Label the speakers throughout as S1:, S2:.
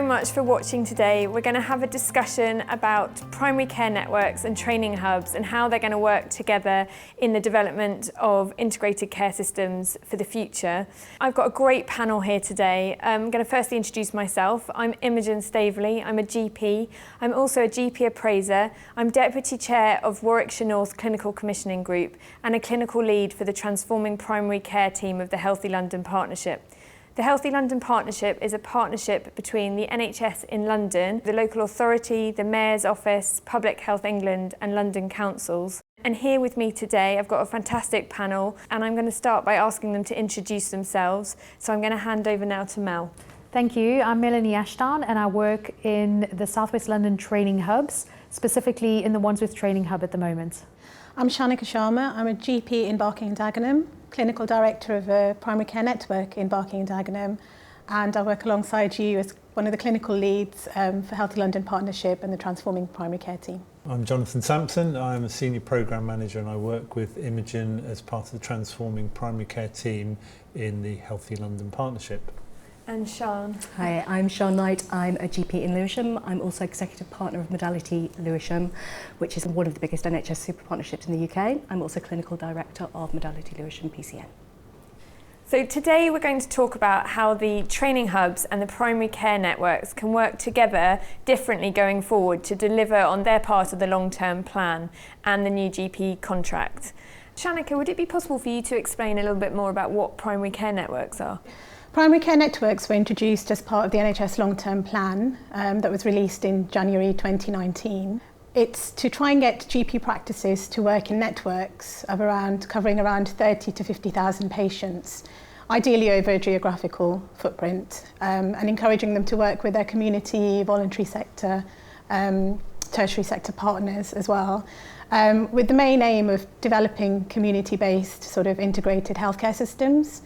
S1: very much for watching today. We're going to have a discussion about primary care networks and training hubs and how they're going to work together in the development of integrated care systems for the future. I've got a great panel here today. I'm going to firstly introduce myself. I'm Imogen Staveley. I'm a GP. I'm also a GP appraiser. I'm Deputy Chair of Warwickshire North Clinical Commissioning Group and a clinical lead for the Transforming Primary Care team of the Healthy London Partnership. The Healthy London Partnership is a partnership between the NHS in London, the local authority, the Mayor's Office, Public Health England and London councils. And here with me today, I've got a fantastic panel and I'm going to start by asking them to introduce themselves. So I'm going to hand over now to Mel.
S2: Thank you. I'm Melanie Ashdown and I work in the South West London training hubs, specifically in the Wandsworth Training Hub at the moment.
S3: I'm Shanika Sharma. I'm a GP in Barking and Dagenham, Clinical Director of a primary care network in Barking and Dagenham, and I work alongside you as one of the clinical leads for Healthy London Partnership and the Transforming Primary Care team.
S4: I'm Jonathan Sampson. I'm a Senior Programme Manager and I work with Imogen as part of the Transforming Primary Care team in the Healthy London Partnership.
S1: And Siân.
S5: Hi, I'm Siân Knight. I'm a GP in Lewisham. I'm also Executive Partner of Modality Lewisham, which is one of the biggest NHS super partnerships in the UK. I'm also Clinical Director of Modality Lewisham PCN.
S1: So today we're going to talk about how the training hubs and the primary care networks can work together differently going forward to deliver on their part of the long-term plan and the new GP contract. Shanika, would it be possible for you to explain a little bit more about what primary care networks are?
S3: Primary care networks were introduced as part of the NHS long-term plan that was released in January 2019. It's to try and get GP practices to work in networks of covering around 30 to 50,000 patients, ideally over a geographical footprint, and encouraging them to work with their community, voluntary sector, tertiary sector partners as well, with the main aim of developing community-based sort of integrated healthcare systems.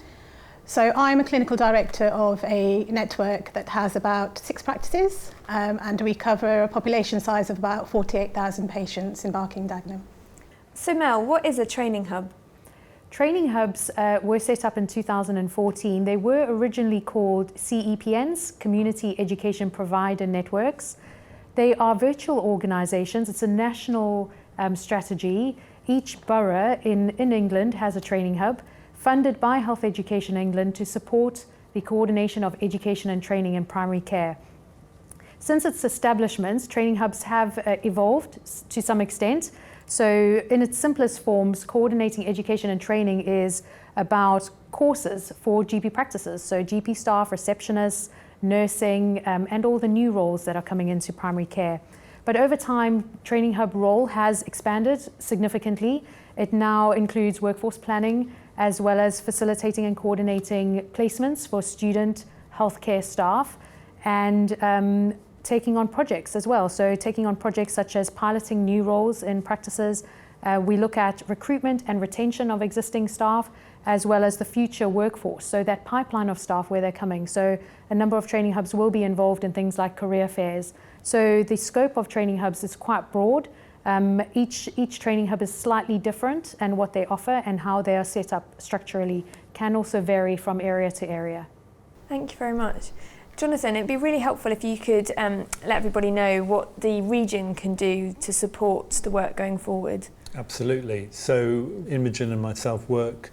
S3: So I'm a clinical director of a network that has about 6 practices and we cover a population size of about 48,000 patients in Barking and Dagenham.
S1: So Mel, what is a training hub?
S2: Training hubs were set up in 2014. They were originally called CEPNs, Community Education Provider Networks. They are virtual organisations. It's a national strategy. Each borough in England has a training hub, funded by Health Education England to support the coordination of education and training in primary care. Since its establishment, training hubs have evolved to some extent. So in its simplest forms, coordinating education and training is about courses for GP practices. So GP staff, receptionists, nursing, and all the new roles that are coming into primary care. But over time, training hub role has expanded significantly. It now includes workforce planning, as well as facilitating and coordinating placements for student healthcare staff and taking on projects as well. So taking on projects such as piloting new roles in practices. We look at recruitment and retention of existing staff, as well as the future workforce. So that pipeline of staff, where they're coming. So a number of training hubs will be involved in things like career fairs. So the scope of training hubs is quite broad. Each training hub is slightly different, and what they offer and how they are set up structurally can also vary from area to area.
S1: Thank you very much. Jonathan, it'd be really helpful if you could let everybody know what the region can do to support the work going forward.
S4: Absolutely. So Imogen and myself work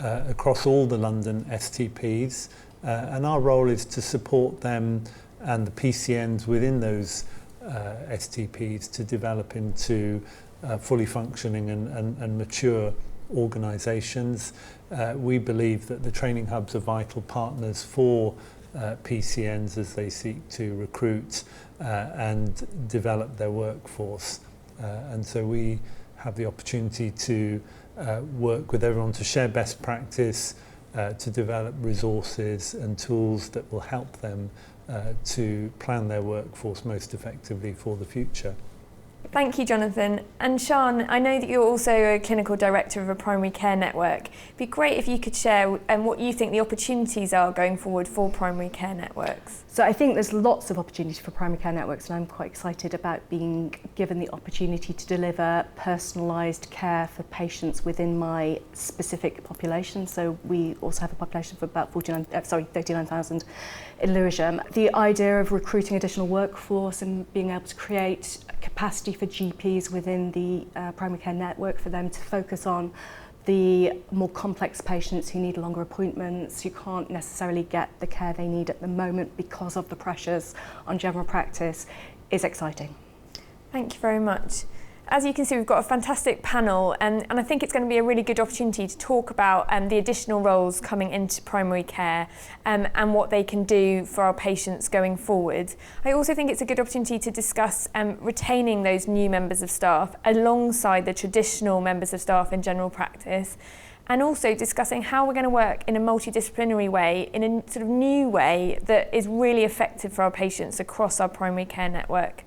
S4: across all the London STPs and our role is to support them and the PCNs within those STPs to develop into fully functioning and mature organisations. We believe that the training hubs are vital partners for PCNs as they seek to recruit and develop their workforce. And so we have the opportunity to work with everyone to share best practice, to develop resources and tools that will help them to plan their workforce most effectively for the future.
S1: Thank you, Jonathan. And Siân, I know that you're also a clinical director of a primary care network. It'd be great if you could share what you think the opportunities are going forward for primary care networks.
S5: So I think there's lots of opportunity for primary care networks, and I'm quite excited about being given the opportunity to deliver personalised care for patients within my specific population. So we also have a population of about 39,000 in Lewisham. The idea of recruiting additional workforce and being able to create capacity for GPs within the primary care network for them to focus on the more complex patients who need longer appointments, who can't necessarily get the care they need at the moment because of the pressures on general practice, is exciting.
S1: Thank you very much. As you can see, we've got a fantastic panel, and I think it's going to be a really good opportunity to talk about the additional roles coming into primary care and what they can do for our patients going forward. I also think it's a good opportunity to discuss retaining those new members of staff alongside the traditional members of staff in general practice, and also discussing how we're going to work in a multidisciplinary way, in a sort of new way that is really effective for our patients across our primary care network.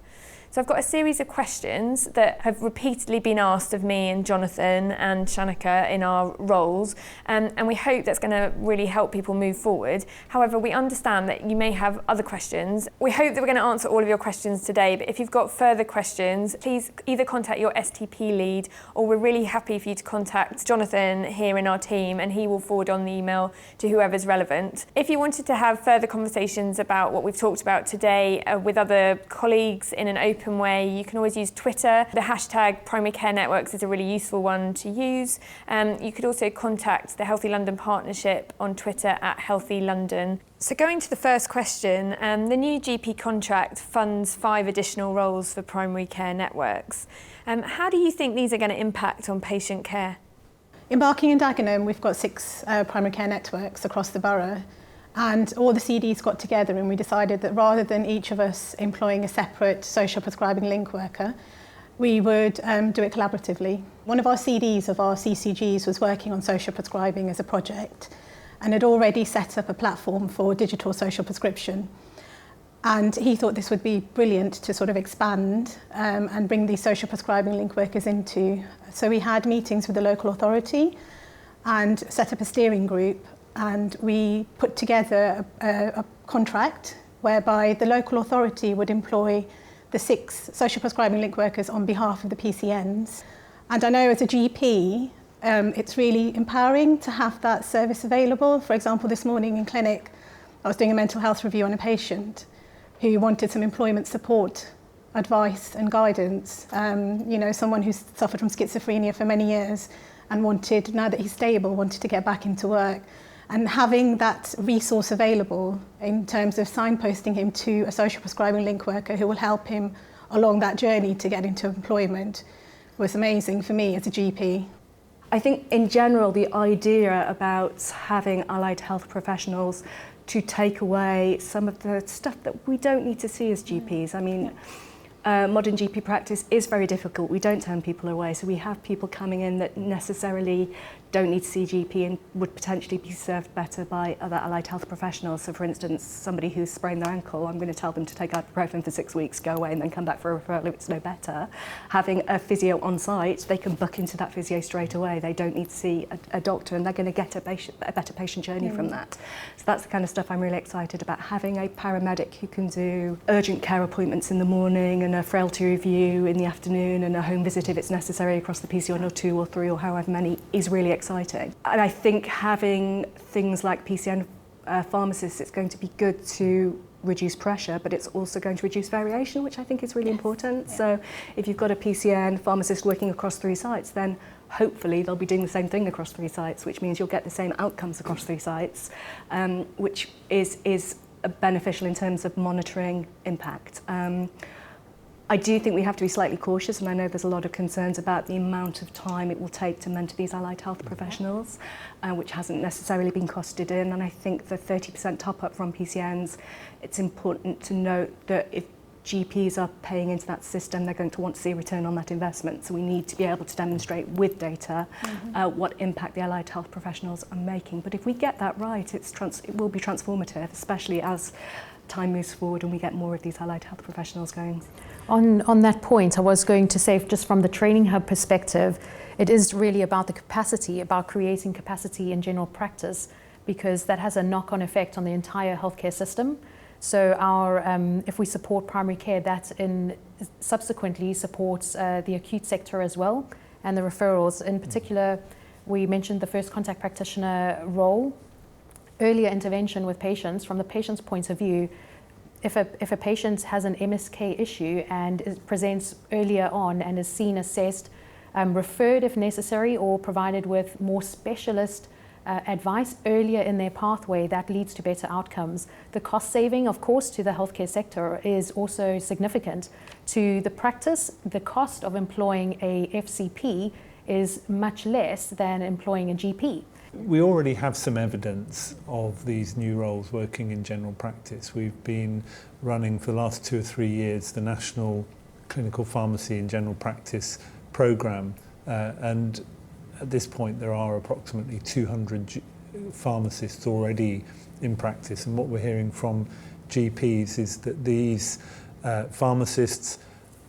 S1: So I've got a series of questions that have repeatedly been asked of me and Jonathan and Shanika in our roles, and we hope that's going to really help people move forward. However, we understand that you may have other questions. We hope that we're going to answer all of your questions today, but if you've got further questions, please either contact your STP lead, or we're really happy for you to contact Jonathan here in our team, and he will forward on the email to whoever's relevant. If you wanted to have further conversations about what we've talked about today with other colleagues in an open way, you can always use Twitter. The hashtag Primary Care Networks is a really useful one to use. You could also contact the Healthy London Partnership on Twitter at Healthy London. So going to the first question, the new GP contract funds 5 additional roles for primary care networks. How do you think these are going to impact on patient care?
S3: In Barking and Dagenham, we've got 6 primary care networks across the borough. And all the CDs got together and we decided that rather than each of us employing a separate social prescribing link worker, we would do it collaboratively. One of our CDs of our CCGs was working on social prescribing as a project and had already set up a platform for digital social prescription. And he thought this would be brilliant to sort of expand and bring these social prescribing link workers into. So we had meetings with the local authority and set up a steering group. And we put together a contract whereby the local authority would employ the 6 social prescribing link workers on behalf of the PCNs. And I know as a GP, it's really empowering to have that service available. For example, this morning in clinic, I was doing a mental health review on a patient who wanted some employment support, advice and guidance. Someone who's suffered from schizophrenia for many years and wanted, now that he's stable, wanted to get back into work. And having that resource available in terms of signposting him to a social prescribing link worker who will help him along that journey to get into employment was amazing for me as a GP.
S5: I think in general the idea about having allied health professionals to take away some of the stuff that we don't need to see as GPs. I mean, modern GP practice is very difficult. We don't turn people away, so we have people coming in that necessarily don't need to see GP and would potentially be served better by other allied health professionals. So for instance, somebody who's sprained their ankle, I'm going to tell them to take ibuprofen for 6 weeks, go away and then come back for a referral if it's no better. Having a physio on site, they can book into that physio straight away. They don't need to see a doctor and they're going to get a better patient journey from that. So that's the kind of stuff I'm really excited about. Having a paramedic who can do urgent care appointments in the morning and a frailty review in the afternoon and a home visit if it's necessary across the PC1 or 2 or 3 or however many is really exciting. And I think having things like PCN pharmacists, it's going to be good to reduce pressure, but it's also going to reduce variation, which I think is really important. So if you've got a PCN pharmacist working across 3 sites, then hopefully they'll be doing the same thing across 3 sites, which means you'll get the same outcomes across 3 sites, which is beneficial in terms of monitoring impact. I do think we have to be slightly cautious, and I know there's a lot of concerns about the amount of time it will take to mentor these allied health professionals, which hasn't necessarily been costed in. And I think the 30% top-up from PCNs, it's important to note that if GPs are paying into that system, they're going to want to see a return on that investment. So we need to be able to demonstrate with data what impact the allied health professionals are making. But if we get that right, it will be transformative, especially as time moves forward and we get more of these allied health professionals going.
S2: On that point, I was going to say, just from the training hub perspective, it is really about the capacity, about creating capacity in general practice, because that has a knock-on effect on the entire healthcare system. So if we support primary care, that subsequently supports the acute sector as well, and the referrals. In particular, we mentioned the first contact practitioner role, earlier intervention with patients. From the patient's point of view, if a patient has an MSK issue and presents earlier on and is seen, assessed, referred if necessary, or provided with more specialist advice earlier in their pathway, that leads to better outcomes. The cost saving, of course, to the healthcare sector is also significant. To the practice, the cost of employing a FCP is much less than employing a GP.
S4: We already have some evidence of these new roles working in general practice. We've been running for the last 2 or 3 years the National Clinical Pharmacy in General Practice programme, and at this point there are approximately 200 pharmacists already in practice, and what we're hearing from GPs is that these pharmacists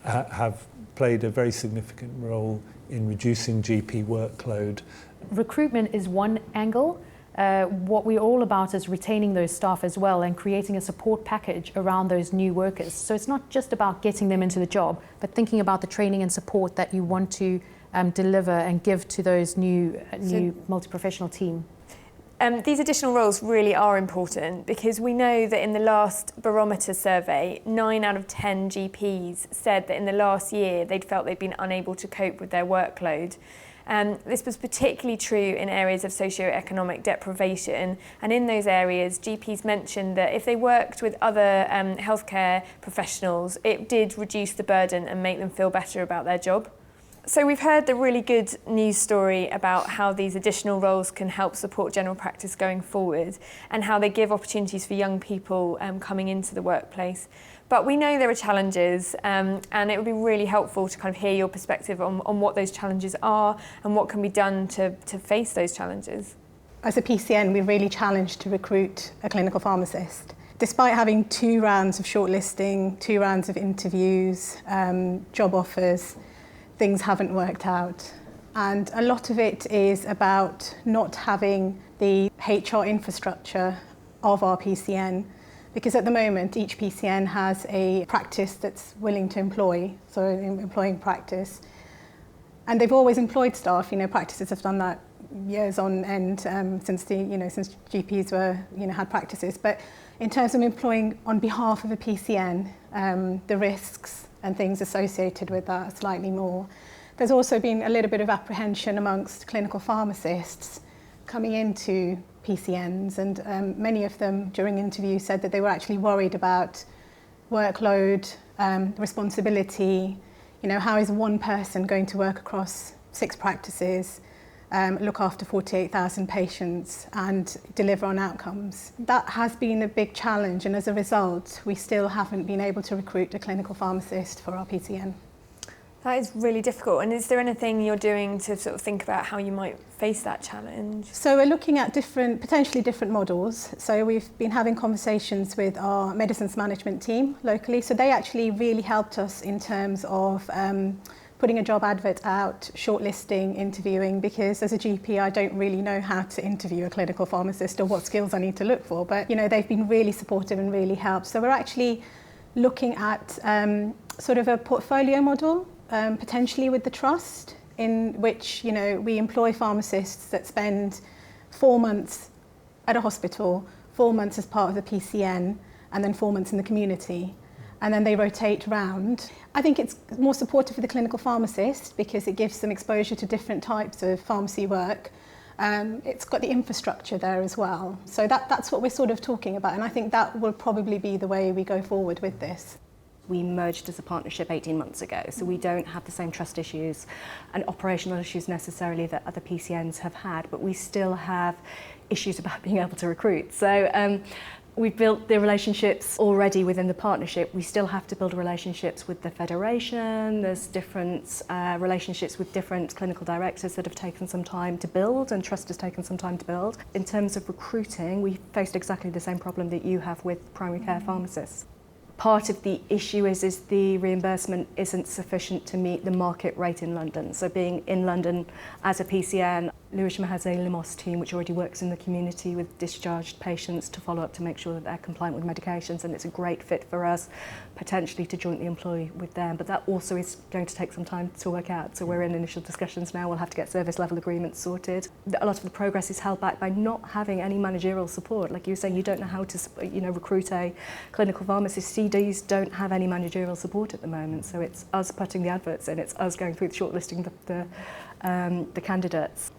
S4: have played a very significant role in reducing GP workload.
S2: Recruitment is one angle. What we're all about is retaining those staff as well and creating a support package around those new workers. So it's not just about getting them into the job, but thinking about the training and support that you want to deliver and give to those new multi-professional team.
S1: These additional roles really are important, because we know that in the last barometer survey, 9 out of 10 GPs said that in the last year they'd felt they'd been unable to cope with their workload. This was particularly true in areas of socioeconomic deprivation, and in those areas GPs mentioned that if they worked with other healthcare professionals, it did reduce the burden and make them feel better about their job. So we've heard the really good news story about how these additional roles can help support general practice going forward, and how they give opportunities for young people coming into the workplace. But we know there are challenges, and it would be really helpful to kind of hear your perspective on what those challenges are and what can be done to face those challenges.
S3: As a PCN, we're really challenged to recruit a clinical pharmacist. Despite having 2 rounds of shortlisting, 2 rounds of interviews, job offers, things haven't worked out. And a lot of it is about not having the HR infrastructure of our PCN, because at the moment each PCN has a practice that's willing to employ, so an employing practice. And they've always employed staff. Practices have done that years on end since GPs had practices. But in terms of employing on behalf of a PCN, the risks and things associated with that are slightly more. There's also been a little bit of apprehension amongst clinical pharmacists coming into PCNs, and many of them during interviews said that they were actually worried about workload, responsibility. How is one person going to work across 6 practices, look after 48,000 patients and deliver on outcomes? That has been a big challenge, and as a result we still haven't been able to recruit a clinical pharmacist for our PCN.
S1: That is really difficult. And is there anything you're doing to sort of think about how you might face that challenge?
S3: So we're looking at potentially different models. So we've been having conversations with our medicines management team locally. So they actually really helped us in terms of putting a job advert out, shortlisting, interviewing, because as a GP I don't really know how to interview a clinical pharmacist or what skills I need to look for. But they've been really supportive and really helped. So we're actually looking at sort of a portfolio model, potentially with the trust, in which we employ pharmacists that spend 4 months at a hospital, 4 months as part of the PCN, and then 4 months in the community, and then they rotate round. I think it's more supportive for the clinical pharmacist because it gives them exposure to different types of pharmacy work. It's got the infrastructure there as well. So that's what we're sort of talking about, and I think that will probably be the way we go forward with this.
S5: We merged as a partnership 18 months ago, so we don't have the same trust issues and operational issues necessarily that other PCNs have had, but we still have issues about being able to recruit. So We've built the relationships already within the partnership. We still have to build relationships with the Federation. There's different relationships with different clinical directors that have taken some time to build, and trust has taken some time to build. In terms of recruiting, we faced exactly the same problem that you have with primary care pharmacists. Part of the issue is the reimbursement isn't sufficient to meet the market rate in London. So being in London as a PCN, Lewisham has a Limos team which already works in the community with discharged patients to follow up to make sure that they're compliant with medications, and it's a great fit for us potentially to jointly employ with them. But that also is going to take some time to work out. So we're in initial discussions now. We'll have to get service level agreements sorted. A lot of the progress is held back by not having any managerial support. Like you were saying, you don't know how to recruit a clinical pharmacist. CDs don't have any managerial support at the moment. So it's us putting the adverts in. It's us going through the shortlisting the candidates.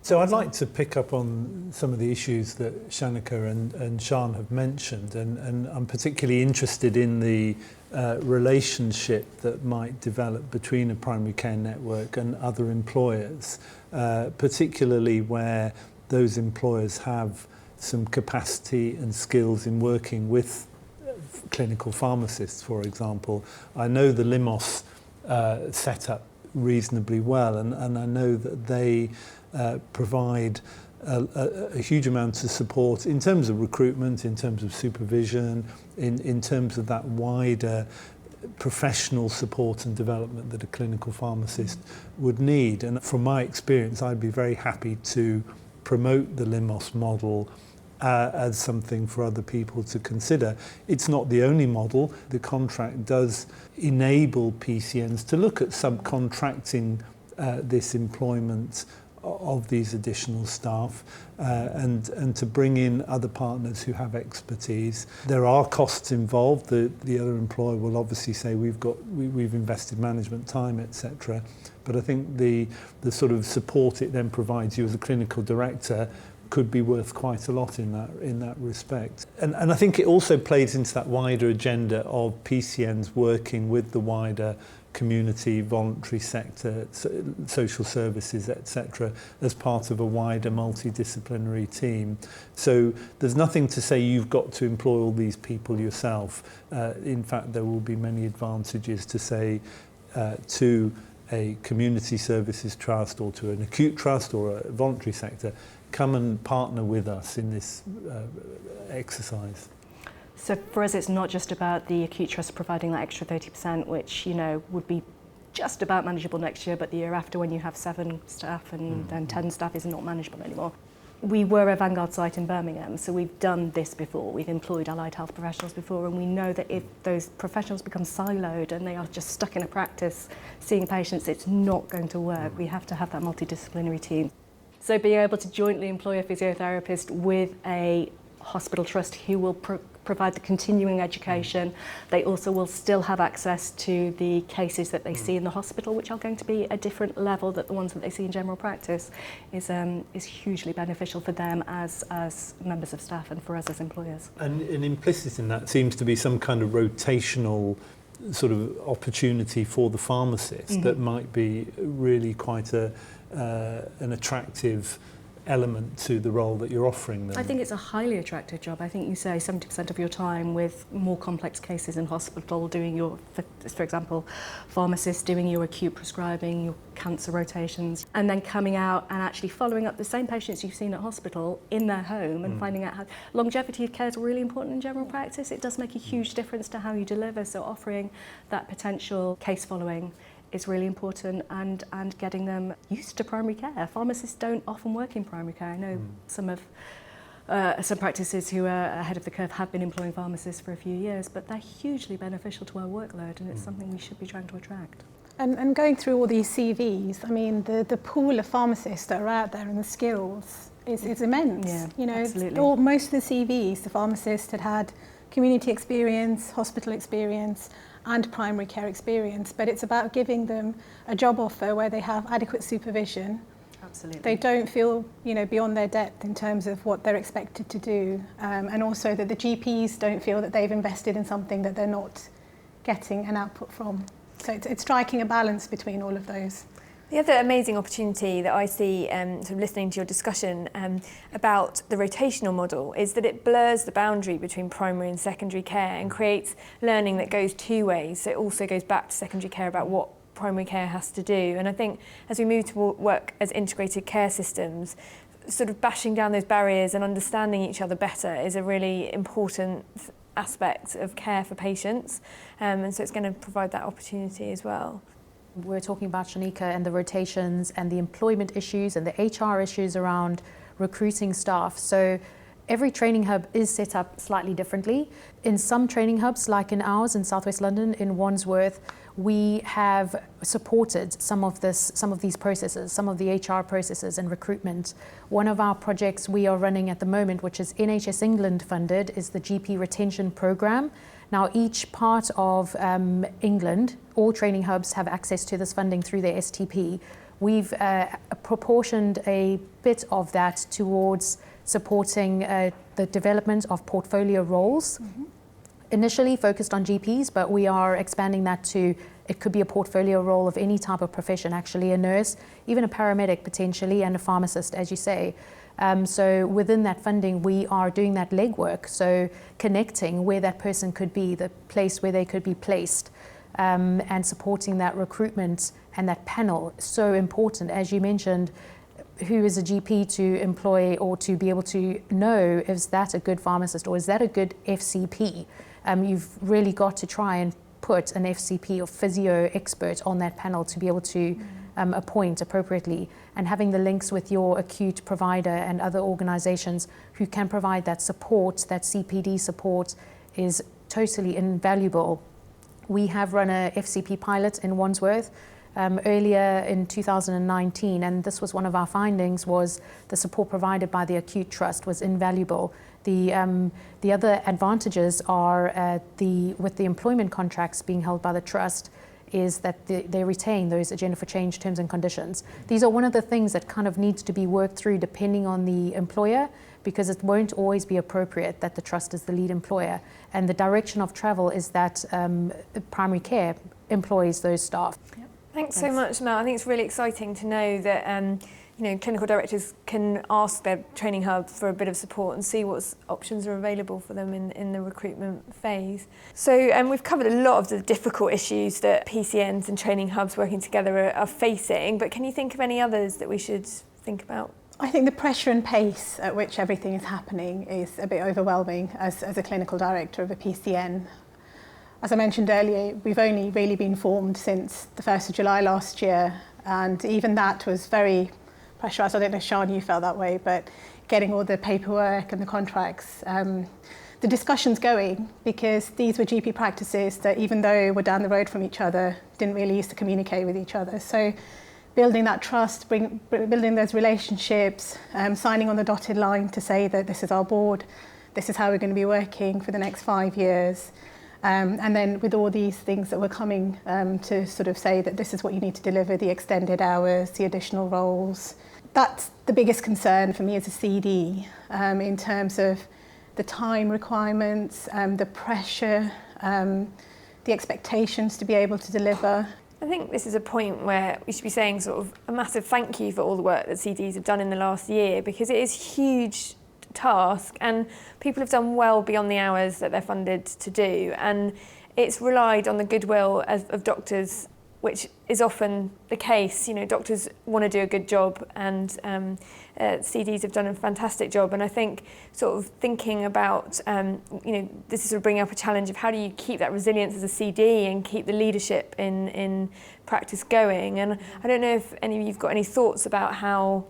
S4: So I'd like to pick up on some of the issues that Shanika and Siân have mentioned, and I'm particularly interested in the relationship that might develop between a primary care network and other employers, particularly where those employers have some capacity and skills in working with clinical pharmacists, for example. I know the Limos set up reasonably well, and I know that they provide a huge amount of support in terms of recruitment, in terms of supervision, in terms of that wider professional support and development that a clinical pharmacist would need. And from my experience, I'd be very happy to promote the Limos model as something for other people to consider. It's not the only model. The contract does enable PCNs to look at subcontracting this employment of these additional staff and to bring in other partners who have expertise. There are costs involved. The other employer will obviously say we've invested management time, etc. But I think the sort of support it then provides you as a clinical director could be worth quite a lot in that respect. And I think it also plays into that wider agenda of PCNs working with the wider community, voluntary sector, social services, etc., as part of a wider multidisciplinary team. So there's nothing to say you've got to employ all these people yourself. In fact, there will be many advantages to say to a community services trust or to an acute trust or a voluntary sector, come and partner with us in this exercise.
S5: So for us, it's not just about the acute trust providing that extra 30%, which, would be just about manageable next year, but the year after when you have 7 staff and then 10 staff is not manageable anymore. We were a Vanguard site in Birmingham, so we've done this before. We've employed allied health professionals before, and we know that if those professionals become siloed and they are just stuck in a practice seeing patients, it's not going to work. We have to have that multidisciplinary team. So being able to jointly employ a physiotherapist with a hospital trust who will provide the continuing education. They also will still have access to the cases that they see in the hospital, which are going to be a different level than the ones that they see in general practice, is hugely beneficial for them as members of staff and for us as employers.
S4: And implicit in that seems to be some kind of rotational sort of opportunity for the pharmacist that might be really quite an attractive element to the role that you're offering them.
S5: I think it's a highly attractive job. I think you say 70% of your time with more complex cases in hospital, doing your, for example, pharmacists doing your acute prescribing, your cancer rotations, and then coming out and actually following up the same patients you've seen at hospital in their home and finding out how longevity of care is really important in general practice. It does make a huge difference to how you deliver. So offering that potential case following is really important, and getting them used to primary care. Pharmacists don't often work in primary care. I know some practices who are ahead of the curve have been employing pharmacists for a few years, but they're hugely beneficial to our workload, and it's something we should be trying to attract.
S3: And going through all these CVs, I mean, the pool of pharmacists that are out there and the skills is immense.
S5: Yeah, absolutely.
S3: Most of the CVs, the pharmacist had community experience, hospital experience, and primary care experience, but it's about giving them a job offer where they have adequate supervision.
S5: Absolutely.
S3: They don't feel, beyond their depth in terms of what they're expected to do, and also that the GPs don't feel that they've invested in something that they're not getting an output from. So it's striking a balance between all of those.
S1: The other amazing opportunity that I see sort of listening to your discussion about the rotational model is that it blurs the boundary between primary and secondary care and creates learning that goes two ways. So it also goes back to secondary care about what primary care has to do. And I think as we move to work as integrated care systems, sort of bashing down those barriers and understanding each other better is a really important aspect of care for patients. And so it's going to provide that opportunity as well.
S2: We're talking about Shanika and the rotations and the employment issues and the HR issues around recruiting staff. So every training hub is set up slightly differently. In some training hubs, like in ours in Southwest London, in Wandsworth, we have supported some of these processes, some of the HR processes and recruitment. One of our projects we are running at the moment, which is NHS England funded, is the GP retention programme. Now, each part of England, all training hubs have access to this funding through their STP. We've proportioned a bit of that towards supporting the development of portfolio roles. Initially focused on GPs, but we are expanding that to, it could be a portfolio role of any type of profession, actually, a nurse, even a paramedic potentially, and a pharmacist, as you say. So within that funding, we are doing that legwork, so connecting where that person could be, the place where they could be placed, and supporting that recruitment and that panel. So important, as you mentioned, who is a GP to employ or to be able to know, is that a good pharmacist or is that a good FCP? You've really got to try and put an FCP or physio expert on that panel to be able to appoint appropriately, and having the links with your acute provider and other organisations who can provide that support, that CPD support, is totally invaluable. We have run a FCP pilot in Wandsworth earlier in 2019, and this was one of our findings, was the support provided by the acute trust was invaluable. The other advantages are with the employment contracts being held by the trust, is that they retain those agenda for change terms and conditions. These are one of the things that kind of needs to be worked through depending on the employer, because it won't always be appropriate that the trust is the lead employer. And the direction of travel is that primary care employs those staff.
S1: Yep. Thanks so much, Mel. I think it's really exciting to know that clinical directors can ask their training hub for a bit of support and see what options are available for them in the recruitment phase. So we've covered a lot of the difficult issues that PCNs and training hubs working together are facing, but can you think of any others that we should think about?
S3: I think the pressure and pace at which everything is happening is a bit overwhelming as a clinical director of a PCN. As I mentioned earlier, we've only really been formed since the 1st of July last year, and even that was very pressurised. I don't know if Siân, you felt that way, but getting all the paperwork and the contracts, the discussions going, because these were GP practices that, even though we're down the road from each other, didn't really used to communicate with each other. So building that trust, building those relationships, signing on the dotted line to say that this is our board, this is how we're going to be working for the next 5 years. And then with all these things that were coming to sort of say that this is what you need to deliver, the extended hours, the additional roles. That's the biggest concern for me as a CD in terms of the time requirements, the pressure, the expectations to be able to deliver.
S1: I think this is a point where we should be saying sort of a massive thank you for all the work that CDs have done in the last year, because it is huge task and people have done well beyond the hours that they're funded to do, and it's relied on the goodwill of doctors, which is often the case. Doctors want to do a good job, and CDs have done a fantastic job. And I think sort of thinking about this is sort of bringing up a challenge of how do you keep that resilience as a CD and keep the leadership in practice going. And I don't know if any of you've got any thoughts about how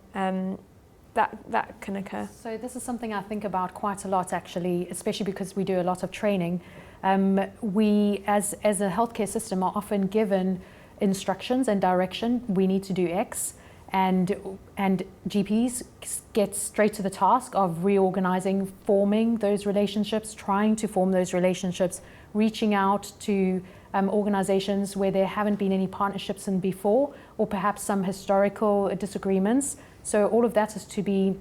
S1: that can occur.
S2: So this is something I think about quite a lot, actually, especially because we do a lot of training. We, as a healthcare system, are often given instructions and direction. We need to do X, and GPs get straight to the task of reorganizing, forming those relationships, trying to form those relationships, reaching out to organizations where there haven't been any partnerships in before, or perhaps some historical disagreements. So all of that is to be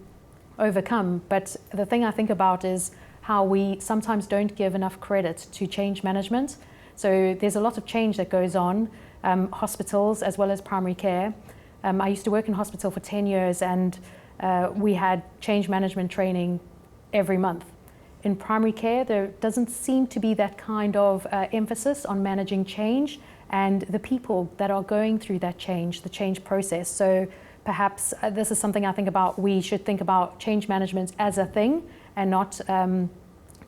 S2: overcome. But the thing I think about is how we sometimes don't give enough credit to change management. So there's a lot of change that goes on, hospitals as well as primary care. I used to work in hospital for 10 years and we had change management training every month. In primary care, there doesn't seem to be that kind of emphasis on managing change and the people that are going through that change, the change process. So perhaps this is something I think about. We should think about change management as a thing and not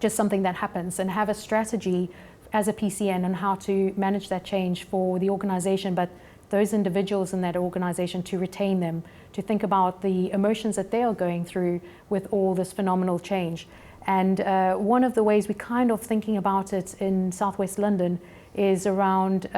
S2: just something that happens, and have a strategy as a PCN on how to manage that change for the organisation, but those individuals in that organisation, to retain them, to think about the emotions that they are going through with all this phenomenal change. And one of the ways we're kind of thinking about it in Southwest London is around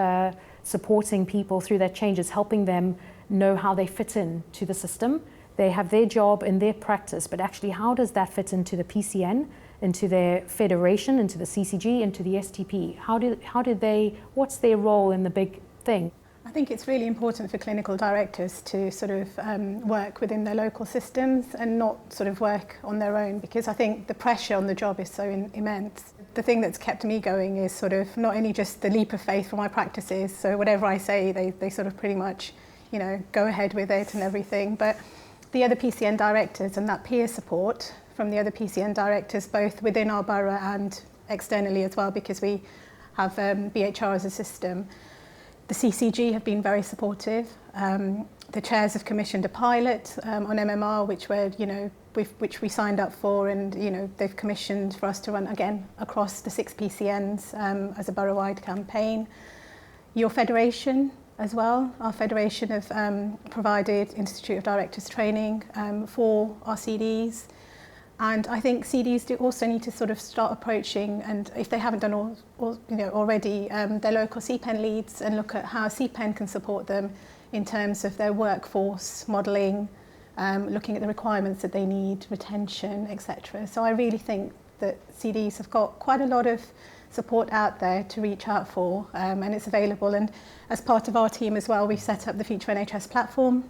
S2: supporting people through that changes, helping them know how they fit in to the system. They have their job and their practice, but actually how does that fit into the PCN, into their federation, into the CCG, into the STP? How did they, what's their role in the big thing?
S3: I think it's really important for clinical directors to sort of work within their local systems and not sort of work on their own, because I think the pressure on the job is so immense. The thing that's kept me going is sort of not only just the leap of faith for my practices, so whatever I say, they sort of pretty much, you know, go ahead with it and everything, but the other PCN directors and that peer support from the other PCN directors, both within our borough and externally as well, because we have BHR as a system. The CCG have been very supportive. The chairs have commissioned a pilot on MMR, which we signed up for, and they've commissioned for us to run again across the 6 PCNs as a borough-wide campaign. Your federation as well. Our federation have provided Institute of Directors training for our CDs. And I think CDs do also need to sort of start approaching, and if they haven't done already, their local CPEN leads, and look at how CPEN can support them in terms of their workforce modelling, looking at the requirements that they need, retention, etc. So I really think that CDs have got quite a lot of support out there to reach out for, and it's available. And as part of our team as well, we've set up the Future NHS platform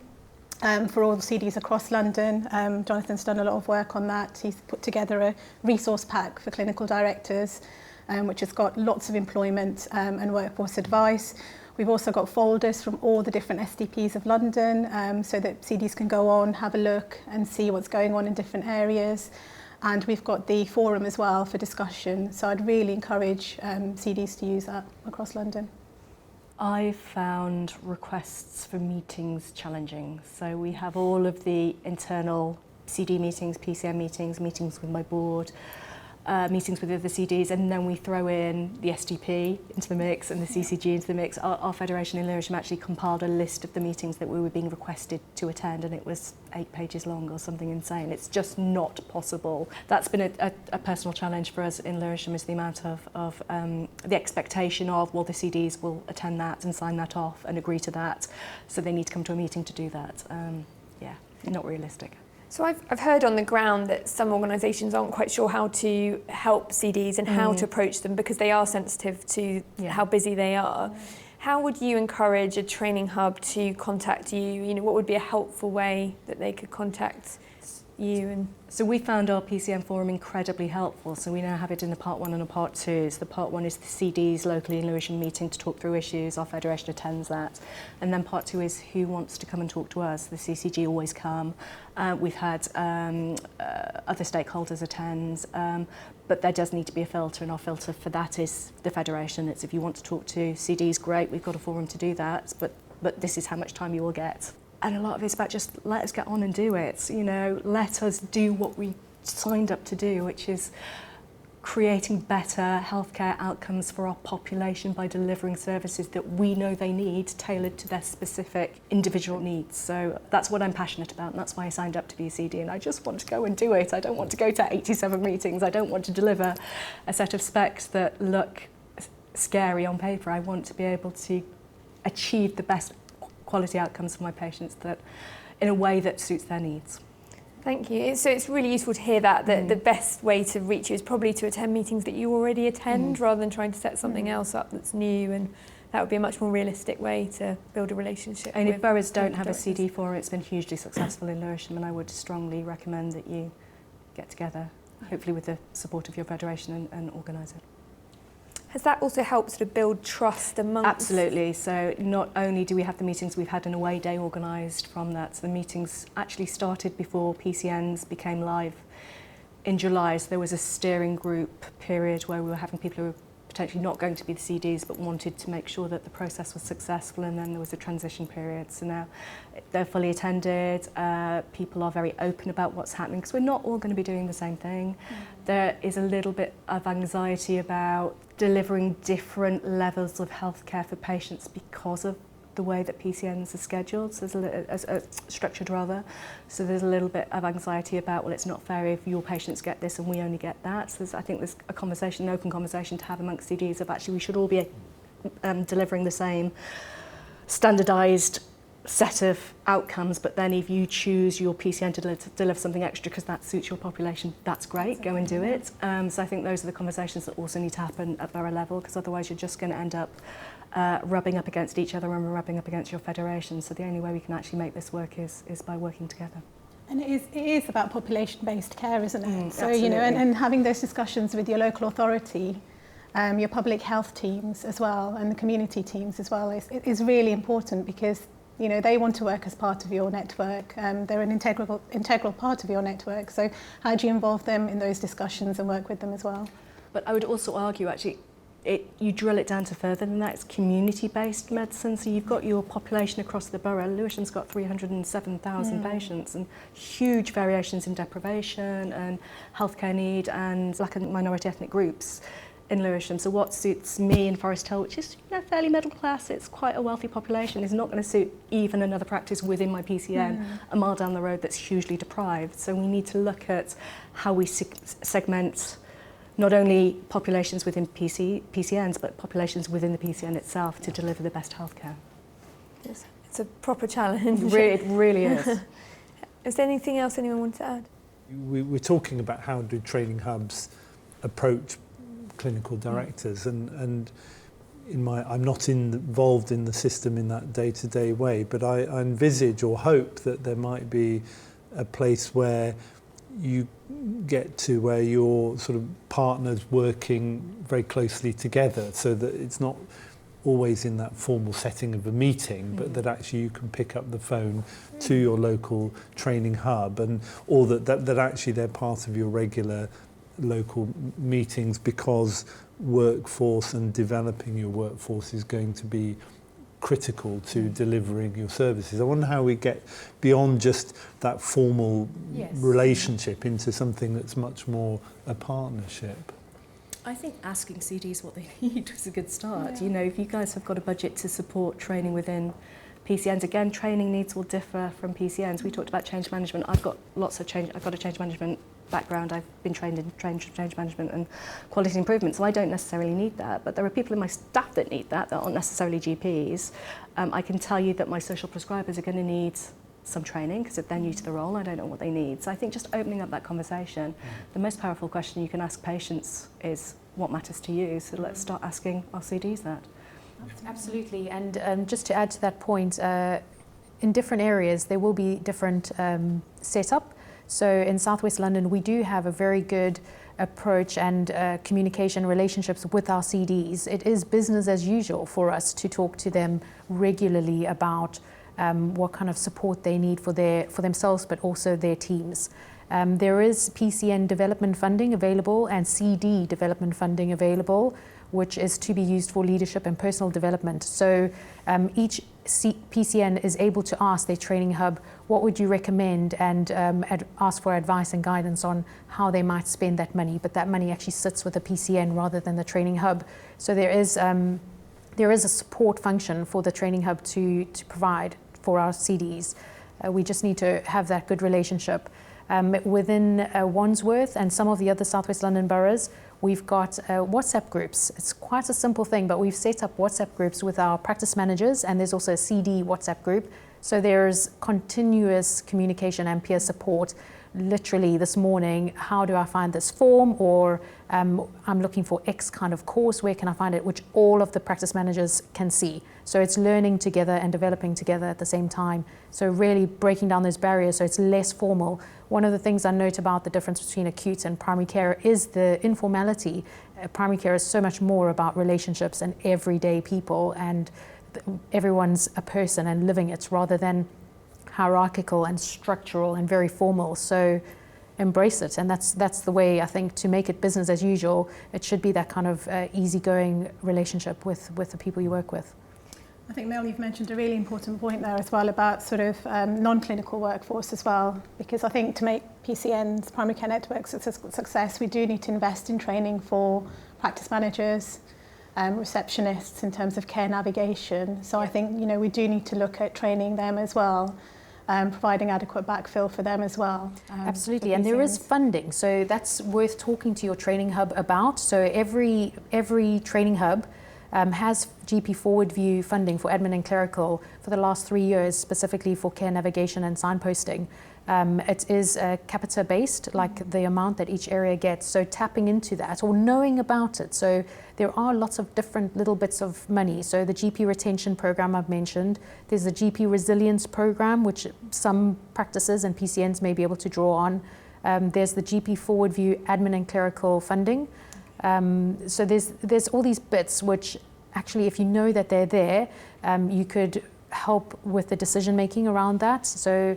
S3: for all the CDs across London. Jonathan's done a lot of work on that. He's put together a resource pack for clinical directors, which has got lots of employment and workforce advice. We've also got folders from all the different STPs of London, so that CDs can go on, have a look and see what's going on in different areas. And we've got the forum as well for discussion. So I'd really encourage CDs to use that across London.
S5: I found requests for meetings challenging. So we have all of the internal CD meetings, PCM meetings, meetings with my board, meetings with other CDs, and then we throw in the STP into the mix and the CCG into the mix. Our federation in Lewisham actually compiled a list of the meetings that we were being requested to attend, and it was 8 pages long or something insane. It's just not possible. That's been a personal challenge for us in Lewisham, is the amount of the expectation of, well, the CDs will attend that and sign that off and agree to that, so they need to come to a meeting to do that. Yeah, not realistic.
S1: So I've heard on the ground that some organisations aren't quite sure how to help CDs and how to approach them, because they are sensitive to how busy they are. How would you encourage a training hub to contact you? What would be a helpful way that they could contact you?
S5: So we found our PCM forum incredibly helpful. So we now have it in a part 1 and a part 2. So the part 1 is the CDs locally in Lewisham meeting to talk through issues. Our federation attends that. And then part 2 is who wants to come and talk to us. The CCG always come. We've had other stakeholders attend. But there does need to be a filter, and our filter for that is the federation. It's if you want to talk to CDs, great, we've got a forum to do that. But this is how much time you will get. And a lot of it's about just let us get on and do it. Let us do what we signed up to do, which is creating better healthcare outcomes for our population by delivering services that we know they need, tailored to their specific individual needs. So that's what I'm passionate about, and that's why I signed up to be a CD, and I just want to go and do it. I don't want to go to 87 meetings. I don't want to deliver a set of specs that look scary on paper. I want to be able to achieve the best quality outcomes for my patients that in a way that suits their needs.
S1: Thank you. So it's really useful to hear that the best way to reach you is probably to attend meetings that you already attend, rather than trying to set something else up that's new, and that would be a much more realistic way to build a relationship.
S5: And if boroughs don't have a CD forum, it's been hugely successful in Lewisham, and I would strongly recommend that you get together, hopefully with the support of your federation, and organise it.
S1: Has that also helped sort of build trust amongst?
S5: Absolutely. So not only do we have the meetings, we've had an away day organised from that. So the meetings actually started before PCNs became live in July. So there was a steering group period where we were having people who were potentially not going to be the CDs but wanted to make sure that the process was successful, and then there was a transition period. So now they're fully attended, people are very open about what's happening because we're not all going to be doing the same thing. There is a little bit of anxiety about delivering different levels of healthcare for patients because of the way that PCNs are scheduled, so there's structured rather. So there's a little bit of anxiety about, well, it's not fair if your patients get this and we only get that. So I think there's a conversation, an open conversation to have amongst CDs of actually we should all be delivering the same standardised set of outcomes, but then if you choose your PCN to deliver something extra because that suits your population, that's great, go and do it. So I think those are the conversations that also need to happen at borough level, because otherwise you're just going to end up rubbing up against each other and rubbing up against your federation. So the only way we can actually make this work is by working together.
S3: And it is about population-based care, isn't it? So,
S5: absolutely.
S3: you know, and having those discussions with your local authority, your public health teams as well, and the community teams as well, is really important, because, you know, they want to work as part of your network. They're an integral part of your network. So how do you involve them in those discussions and work with them as well?
S5: But I would also argue, actually, you drill it down to further than that. It's community-based medicine. So you've got your population across the borough. Lewisham's got 307,000 patients, and huge variations in deprivation and healthcare need and black and minority ethnic groups in Lewisham. So what suits me in Forest Hill, which is, you know, fairly middle class, it's quite a wealthy population, is not going to suit even another practice within my PCN a mile down the road that's hugely deprived. So we need to look at how we segment not only populations within PCNs, but populations within the PCN itself to deliver the best healthcare.
S1: Yes, it's a proper challenge.
S5: It really is.
S1: Is there anything else anyone wants to add?
S4: We're talking about how do training hubs approach clinical directors, and I'm not involved in the system in that day-to-day way, but I envisage or hope that there might be a place where you get to where you're sort of partners working very closely together, so that it's not always in that formal setting of a meeting, but that actually you can pick up the phone to your local training hub, or that actually they're part of your regular local meetings, because workforce and developing your workforce is going to be critical to delivering your services. I wonder how we get beyond just that formal relationship into something that's much more a partnership.
S5: I think asking CDs what they need was a good start. You know, if you guys have got a budget to support training within PCNs, again, training needs will differ from PCNs. We talked about change management. I've got a change management background. I've been trained in change management and quality improvement, so I don't necessarily need that. But there are people in my staff that need that aren't necessarily GPs. I can tell you that my social prescribers are going to need some training because they're new to the role. I don't know what they need. So I think just opening up that conversation, the most powerful question you can ask patients is, what matters to you? So let's start asking our CDs that.
S2: Absolutely, and just to add to that point, in different areas there will be different setup. So in Southwest London we do have a very good approach and communication relationships with our CDs. It is business as usual for us to talk to them regularly about what kind of support they need for themselves, but also their teams. There is PCN development funding available and CD development funding available, which is to be used for leadership and personal development. So each PCN is able to ask their training hub, what would you recommend, and ask for advice and guidance on how they might spend that money. But that money actually sits with the PCN rather than the training hub. So there is a support function for the training hub to provide for our CDs. We just need to have that good relationship. Within Wandsworth and some of the other Southwest London boroughs, we've got WhatsApp groups. It's quite a simple thing, but we've set up WhatsApp groups with our practice managers, and there's also a CD WhatsApp group. So there's continuous communication and peer support. Literally this morning, how do I find this form? Or I'm looking for X kind of course, where can I find it? Which all of the practice managers can see. So it's learning together and developing together at the same time. So really breaking down those barriers so it's less formal. One of the things I note about the difference between acute and primary care is the informality. Primary care is so much more about relationships and everyday people, and everyone's a person and living it, rather than hierarchical and structural and very formal. So embrace it, and that's the way, I think, to make it business as usual. It should be that kind of easygoing relationship with the people you work with.
S3: I think, Mel, you've mentioned a really important point there as well about sort of non-clinical workforce as well, because I think to make PCNs, primary care networks, a success, we do need to invest in training for practice managers, receptionists in terms of care navigation. So I think, you know, we do need to look at training them as well, providing adequate backfill for them as well.
S2: Absolutely, and there is funding, so that's worth talking to your training hub about. So every training hub has GP Forward View funding for admin and clerical for the last 3 years, specifically for care navigation and signposting. It is capita based, like the amount that each area gets, so tapping into that or knowing about it. So there are lots of different little bits of money. So the GP retention program I've mentioned, there's the GP resilience program, which some practices and PCNs may be able to draw on. There's the GP Forward View admin and clerical funding. So there's all these bits which actually, if you know that they're there, you could help with the decision making around that. So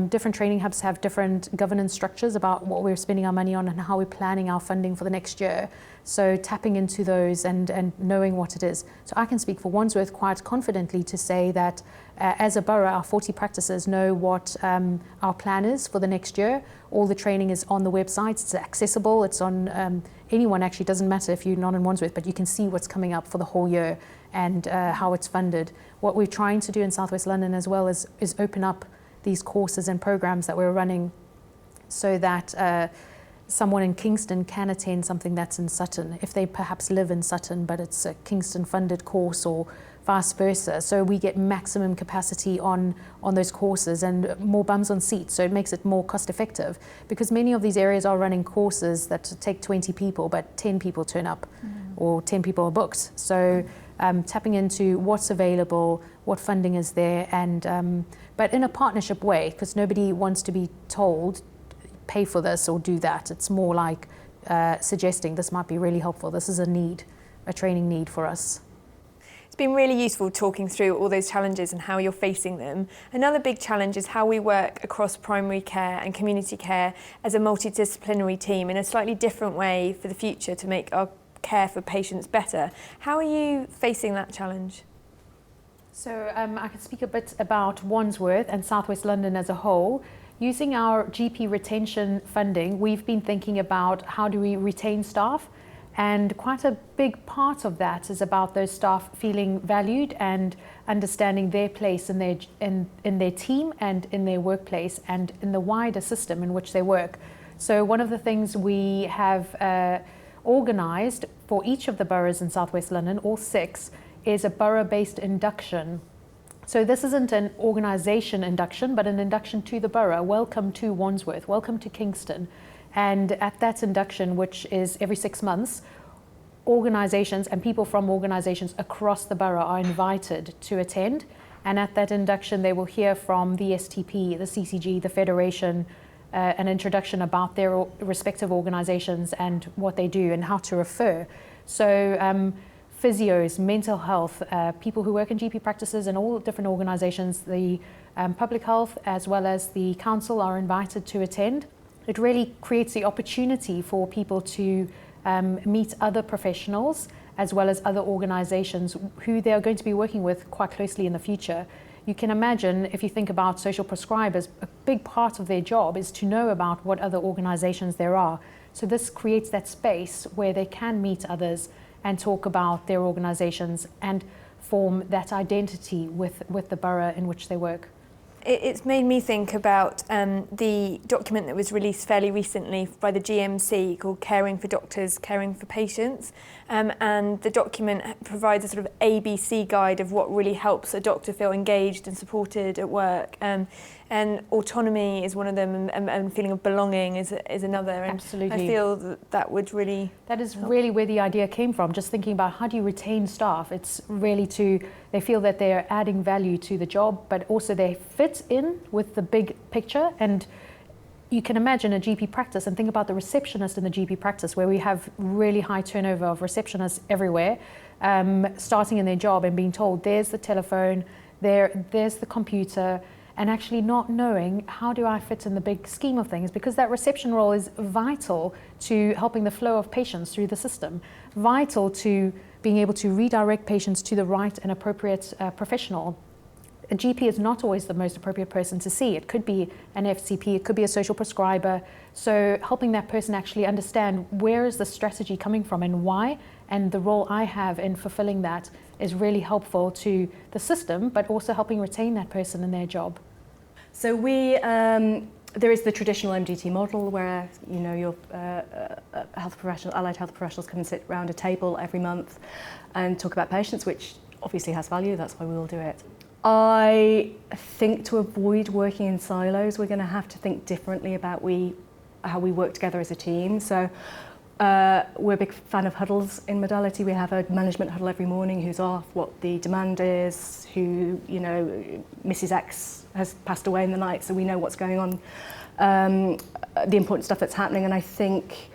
S2: different training hubs have different governance structures about what we're spending our money on and how we're planning our funding for the next year. So tapping into those and knowing what it is. So I can speak for Wandsworth quite confidently to say that as a borough, our 40 practices know what our plan is for the next year. All the training is on the website, it's accessible, it's on anyone, actually, doesn't matter if you're not in Wandsworth, but you can see what's coming up for the whole year and how it's funded. What we're trying to do in South West London as well is open up these courses and programs that we're running so that someone in Kingston can attend something that's in Sutton, if they perhaps live in Sutton, but it's a Kingston funded course, or vice versa. So we get maximum capacity on those courses and more bums on seats. So it makes it more cost effective, because many of these areas are running courses that take 20 people, but 10 people turn up or 10 people are booked. So tapping into what's available, what funding is there, and but in a partnership way, because nobody wants to be told, pay for this or do that. It's more like suggesting this might be really helpful. This is a need, a training need for us.
S1: It's been really useful talking through all those challenges and how you're facing them. Another big challenge is how we work across primary care and community care as a multidisciplinary team in a slightly different way for the future to make our care for patients better. How are you facing that challenge?
S2: So I can speak a bit about Wandsworth and South West London as a whole. Using our GP retention funding, we've been thinking about how do we retain staff, and quite a big part of that is about those staff feeling valued and understanding their place in their team and in their workplace and in the wider system in which they work. So one of the things we have organised for each of the boroughs in South West London, all 6, is a borough-based induction. So this isn't an organisation induction, but an induction to the borough. Welcome to Wandsworth, welcome to Kingston. And at that induction, which is every 6 months, organisations and people from organisations across the borough are invited to attend. And at that induction, they will hear from the STP, the CCG, the Federation, an introduction about their respective organisations and what they do and how to refer. So physios, mental health, people who work in GP practices and all different organisations, the public health as well as the council are invited to attend. It really creates the opportunity for people to meet other professionals as well as other organisations who they are going to be working with quite closely in the future. You can imagine, if you think about social prescribers, a big part of their job is to know about what other organisations there are. So this creates that space where they can meet others and talk about their organisations and form that identity with the borough in which they work.
S1: It's made me think about the document that was released fairly recently by the GMC called Caring for Doctors, Caring for Patients. And the document provides a sort of ABC guide of what really helps a doctor feel engaged and supported at work. And autonomy is one of them, and feeling of belonging is another. And
S2: Absolutely.
S1: I feel that would really...
S2: That is really where the idea came from, just thinking about how do you retain staff. It's really they feel that they're adding value to the job, but also they fit in with the big picture. And you can imagine a GP practice and think about the receptionist in the GP practice, where we have really high turnover of receptionists everywhere, starting in their job and being told, there's the telephone, there's the computer, and actually not knowing how do I fit in the big scheme of things, because that reception role is vital to helping the flow of patients through the system, vital to being able to redirect patients to the right and appropriate professional. A GP is not always the most appropriate person to see. It could be an FCP, it could be a social prescriber. So helping that person actually understand where is the strategy coming from and why, and the role I have in fulfilling that is really helpful to the system, but also helping retain that person in their job.
S5: So there is the traditional MDT model where your allied health professionals come and sit around a table every month and talk about patients, which obviously has value. That's why we all do it. I think to avoid working in silos, we're going to have to think differently about how we work together as a team. So we're a big fan of huddles in Modality. We have a management huddle every morning, who's off, what the demand is, who, Mrs. X has passed away in the night, so we know what's going on, the important stuff that's happening. And I think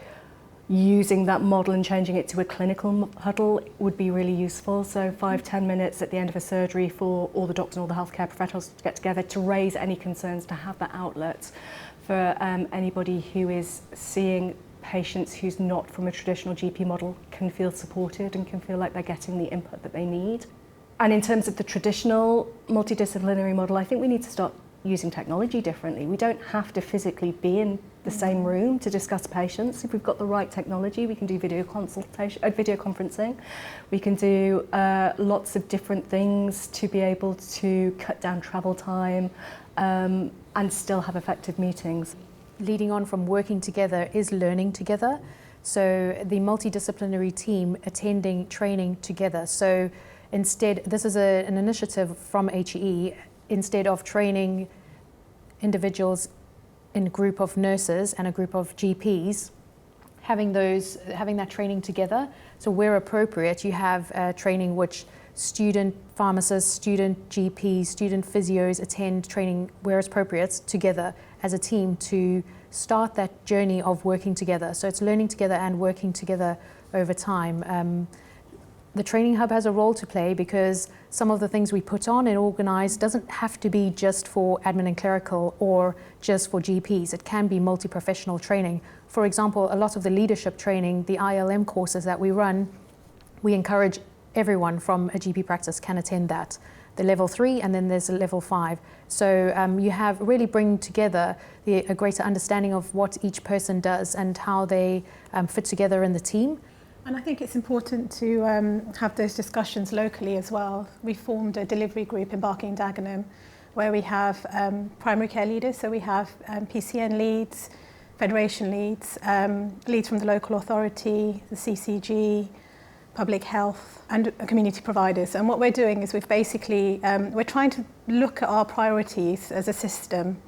S5: using that model and changing it to a clinical huddle would be really useful. So 5-10 minutes at the end of a surgery for all the doctors and all the healthcare professionals to get together to raise any concerns, to have that outlet for anybody who is seeing patients who's not from a traditional GP model can feel supported and can feel like they're getting the input that they need. And in terms of the traditional multidisciplinary model, I think we need to start using technology differently. We don't have to physically be in the same room to discuss patients. If we've got the right technology, we can do video conferencing. We can do lots of different things to be able to cut down travel time and still have effective meetings.
S2: Leading on from working together is learning together. So the multidisciplinary team attending training together. So instead, this is an initiative from HE, instead of training individuals in a group of nurses and a group of GPs, having that training together. So where appropriate, you have training which student pharmacists, student GPs, student physios attend training where it's appropriate together as a team to start that journey of working together. So it's learning together and working together over time. The training hub has a role to play because some of the things we put on and organise doesn't have to be just for admin and clerical or just for GPs. It can be multi-professional training. For example, a lot of the leadership training, the ILM courses that we run, we encourage everyone from a GP practice can attend that. The level 3 and then there's a level 5. So you have really bring together a greater understanding of what each person does and how they fit together in the team.
S3: And I think it's important to have those discussions locally as well. We formed a delivery group in Barking and Dagenham where we have primary care leaders, so we have PCN leads, federation leads, leads from the local authority, the CCG, public health and community providers. And what we're doing is we're trying to look at our priorities as a system.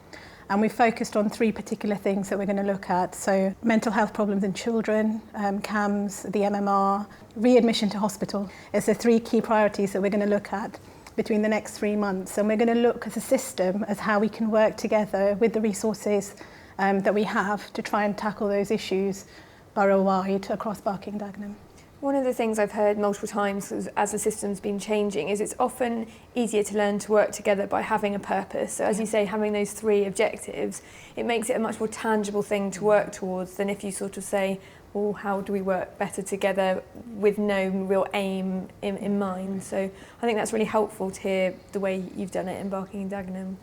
S3: And we focused on 3 particular things that we're going to look at. So mental health problems in children, CAMS, the MMR, readmission to hospital. It's the 3 key priorities that we're going to look at between the next 3 months. And we're going to look as a system as how we can work together with the resources that we have to try and tackle those issues borough-wide across Barking and Dagenham.
S1: One of the things I've heard multiple times as the system's been changing is it's often easier to learn to work together by having a purpose. So as you say, having those 3 objectives, it makes it a much more tangible thing to work towards than if you sort of say, well, how do we work better together with no real aim in mind? So I think that's really helpful to hear the way you've done it in Barking and Dagenham.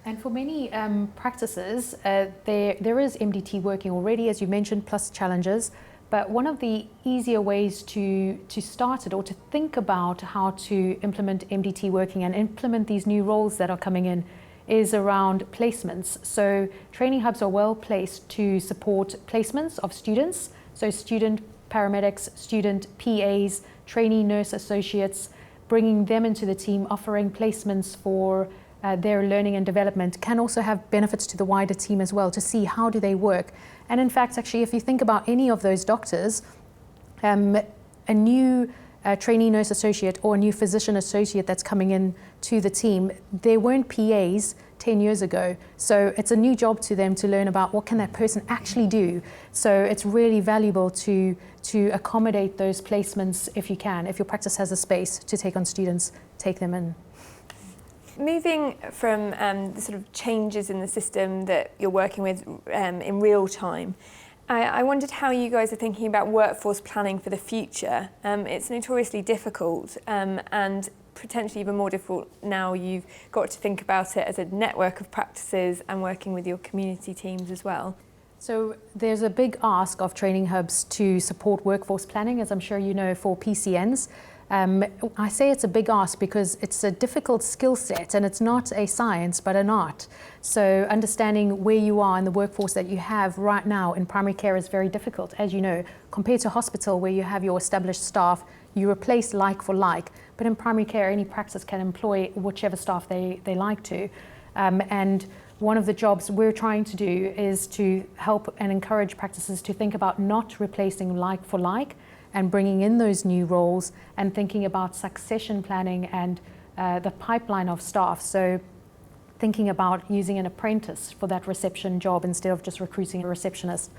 S2: And for many practices, there is MDT working already, as you mentioned, plus challenges. But one of the easier ways to start it or to think about how to implement MDT working and implement these new roles that are coming in is around placements. So training hubs are well placed to support placements of students. So student paramedics, student PAs, trainee nurse associates, bringing them into the team, offering placements for their learning and development can also have benefits to the wider team as well, to see how do they work. And in fact, actually, if you think about any of those doctors, a new trainee nurse associate or a new physician associate that's coming in to the team, they weren't PAs 10 years ago. So it's a new job to them to learn about what can that person actually do. So it's really valuable to accommodate those placements if you can. If your practice has a space to take on students, take them in.
S1: Moving from the sort of changes in the system that you're working with in real time, I wondered how you guys are thinking about workforce planning for the future. It's notoriously difficult and potentially even more difficult now you've got to think about it as a network of practices and working with your community teams as well.
S2: So there's a big ask of training hubs to support workforce planning, as I'm sure you know, for PCNs. I say it's a big ask because it's a difficult skill set and it's not a science but an art. So understanding where you are in the workforce that you have right now in primary care is very difficult, as you know, compared to hospital where you have your established staff, you replace like for like. But in primary care, any practice can employ whichever staff they like to. And one of the jobs we're trying to do is to help and encourage practices to think about not replacing like for like, and bringing in those new roles and thinking about succession planning and the pipeline of staff. So thinking about using an apprentice for that reception job instead of just recruiting a receptionist.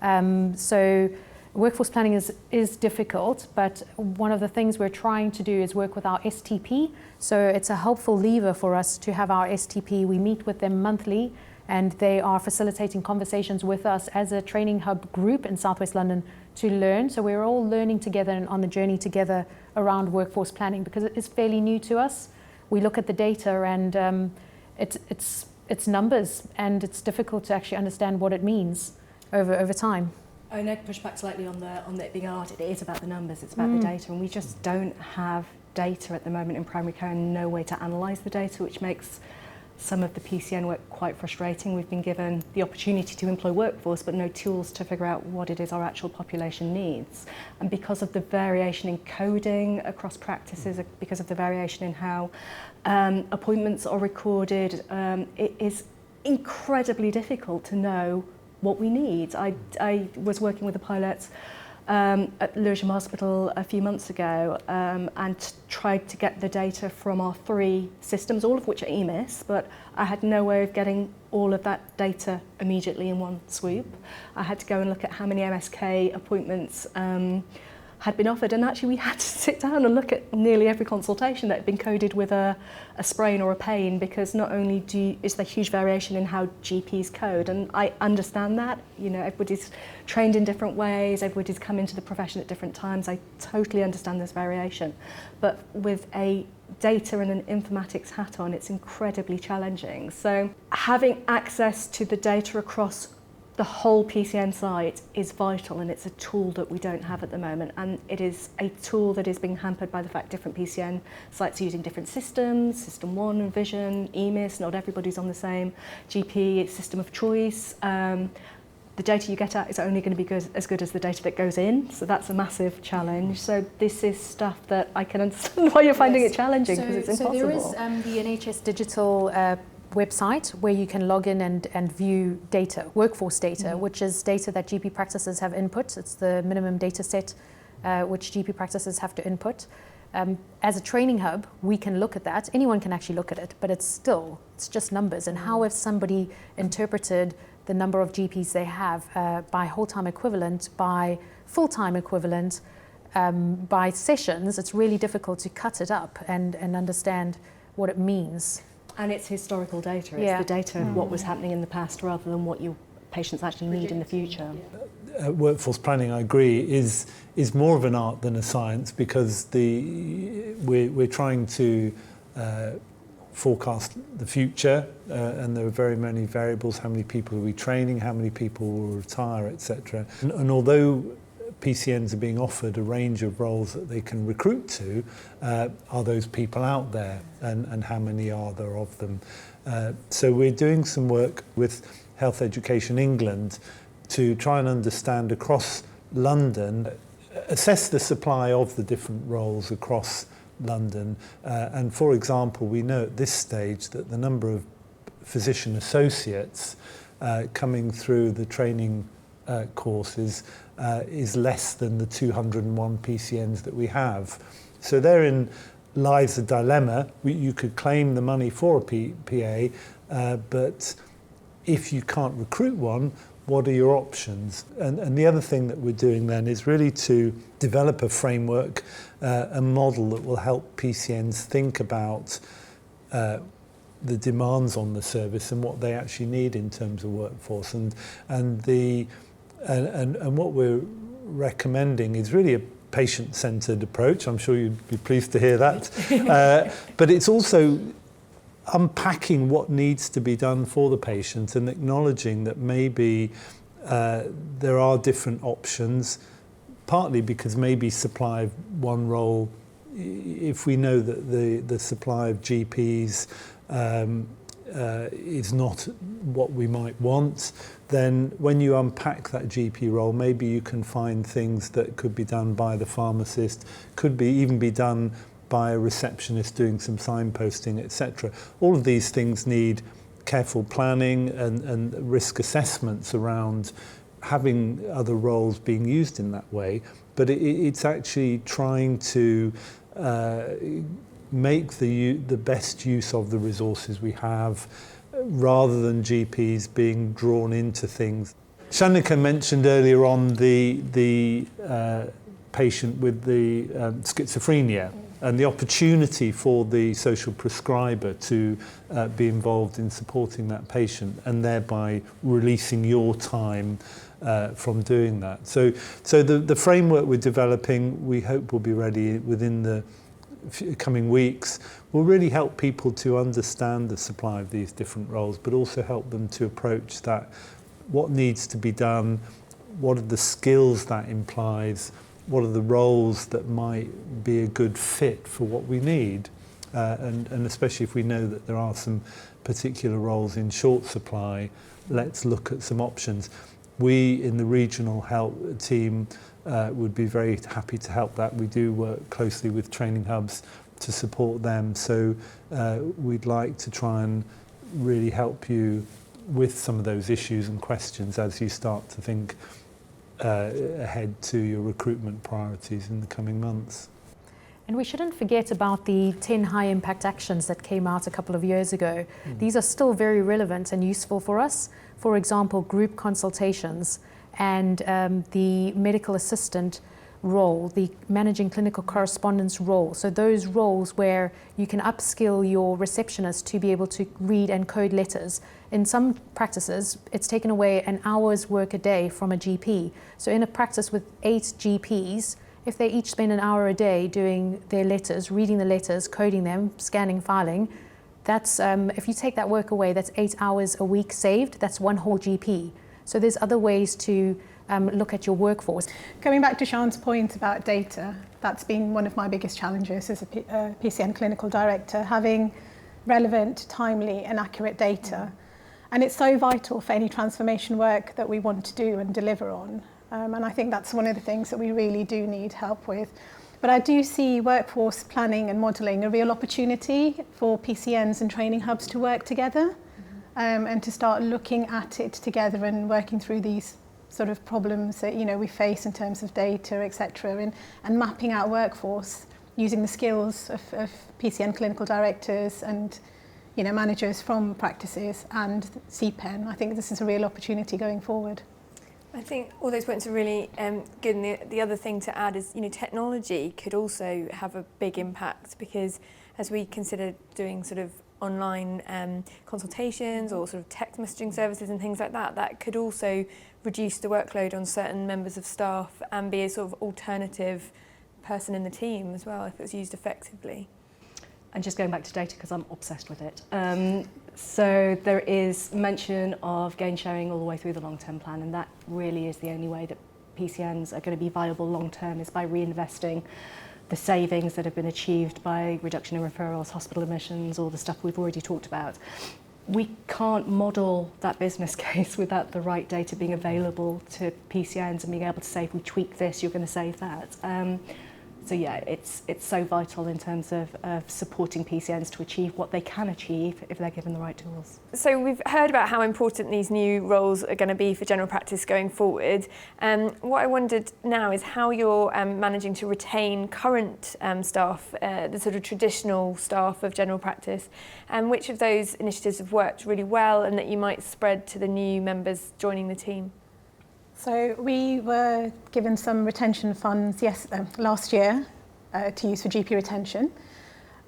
S2: So workforce planning is difficult, but one of the things we're trying to do is work with our STP. So it's a helpful lever for us to have our STP. We meet with them monthly and they are facilitating conversations with us as a training hub group in Southwest London to learn. So we're all learning together and on the journey together around workforce planning because it is fairly new to us. We look at the data and it's numbers and it's difficult to actually understand what it means over time.
S5: I know to push back slightly on it being art. It is about the numbers, it's about the data, and we just don't have data at the moment in primary care and no way to analyse the data, which makes some of the PCN work quite frustrating. We've been given the opportunity to employ workforce but no tools to figure out what it is our actual population needs. And because of the variation in coding across practices, because of the variation in how appointments are recorded, it is incredibly difficult to know what we need. I was working with the pilots at Lewisham Hospital a few months ago and tried to get the data from our 3 systems, all of which are EMIS, but I had no way of getting all of that data immediately in one swoop. I had to go and look at how many MSK appointments had been offered, and actually we had to sit down and look at nearly every consultation that had been coded with a sprain or a pain, because not only is there huge variation in how GPs code, and I understand that, you know, everybody's trained in different ways, everybody's come into the profession at different times, I totally understand this variation, but with a data and an informatics hat on, it's incredibly challenging. So having access to the data across the whole PCN site is vital, and it's a tool that we don't have at the moment, and it is a tool that is being hampered by the fact different PCN sites are using different systems, System 1 and Vision, EMIS, not everybody's on the same GP system of choice. The data you get at is only going to be as good as the data that goes in, so that's a massive challenge. So this is stuff that I can understand why you're finding it challenging, because it's impossible.
S2: So there is the NHS digital website where you can log in and view data, workforce data, which is data that GP practices have input. It's the minimum data set which GP practices have to input. As a training hub, we can look at that. Anyone can actually look at it, but it's just numbers. And how has somebody interpreted the number of GPs they have by whole-time equivalent, by full-time equivalent, by sessions? It's really difficult to cut it up and understand what it means.
S5: And it's historical data, it's the data of what was happening in the past rather than what your patients actually need in the future.
S4: Workforce planning, I agree, is more of an art than a science, because we're trying to forecast the future, and there are very many variables. How many people are we training? How many people will retire, etc. And although PCNs are being offered a range of roles that they can recruit to, are those people out there, and how many are there of them? So we're doing some work with Health Education England to try and understand across London, assess the supply of the different roles across London. And for example, we know at this stage that the number of physician associates coming through the training courses is less than the 201 PCNs that we have. So therein lies a dilemma. You could claim the money for a PA, but if you can't recruit one, what are your options? And the other thing that we're doing then is really to develop a framework, a model that will help PCNs think about the demands on the service and what they actually need in terms of workforce. And what we're recommending is really a patient-centred approach. I'm sure you'd be pleased to hear that. But it's also unpacking what needs to be done for the patient and acknowledging that maybe there are different options, partly because maybe supply of one role, if we know that the supply of GPs is not what we might want, then when you unpack that GP role, maybe you can find things that could be done by the pharmacist, could even be done by a receptionist doing some signposting, etc. All of these things need careful planning and risk assessments around having other roles being used in that way. But it's actually trying to make the best use of the resources we have, rather than GPs being drawn into things. Shanika mentioned earlier on the patient with the schizophrenia and the opportunity for the social prescriber to be involved in supporting that patient and thereby releasing your time from doing that. So the framework we're developing, we hope will be ready within the coming weeks, will really help people to understand the supply of these different roles, but also help them to approach that, what needs to be done, what are the skills that implies, what are the roles that might be a good fit for what we need, and especially if we know that there are some particular roles in short supply, let's look at some options. We in the regional health team would be very happy to help that. We do work closely with training hubs to support them, so we'd like to try and really help you with some of those issues and questions as you start to think ahead to your recruitment priorities in the coming months.
S2: And we shouldn't forget about the 10 high impact actions that came out a couple of years ago. These are still very relevant and useful for us. For example, group consultations and the medical assistant role, the managing clinical correspondence role. So those roles where you can upskill your receptionist to be able to read and code letters. In some practices, it's taken away an hour's work a day from a GP. So in a practice with 8 GPs, if they each spend an hour a day doing their letters, reading the letters, coding them, scanning, filing, that's if you take that work away, that's 8 hours a week saved. That's one whole GP. So there's other ways to look at your workforce.
S3: Going back to Siân's point about data, that's been one of my biggest challenges as a PCN clinical director, having relevant, timely and accurate data. And it's so vital for any transformation work that we want to do and deliver on. And I think that's one of the things that we really do need help with. But I do see workforce planning and modelling a real opportunity for PCNs and training hubs to work together and to start looking at it together and working through these sort of problems that we face in terms of data, etc., and mapping out workforce using the skills of PCN clinical directors and managers from practices and CPEN. I think this is a real opportunity going forward.
S1: I think all those points are really good, and the other thing to add is technology could also have a big impact, because as we consider doing sort of online consultations or sort of text messaging services and things like that, that could also reduce the workload on certain members of staff and be a sort of alternative person in the team as well if it's used effectively.
S5: And just going back to data, because I'm obsessed with it. So there is mention of gain sharing all the way through the long-term plan, and that really is the only way that PCNs are going to be viable long-term, is by reinvesting the savings that have been achieved by reduction in referrals, hospital admissions, all the stuff we've already talked about. We can't model that business case without the right data being available to PCNs and being able to say, if we tweak this, you're going to save that. So yeah, it's so vital in terms of supporting PCNs to achieve what they can achieve if they're given the right tools.
S1: So we've heard about how important these new roles are going to be for general practice going forward. What I wondered now is how you're managing to retain current staff, the sort of traditional staff of general practice, and which of those initiatives have worked really well and that you might spread to the new members joining the team.
S3: So we were given some retention funds last year to use for GP retention.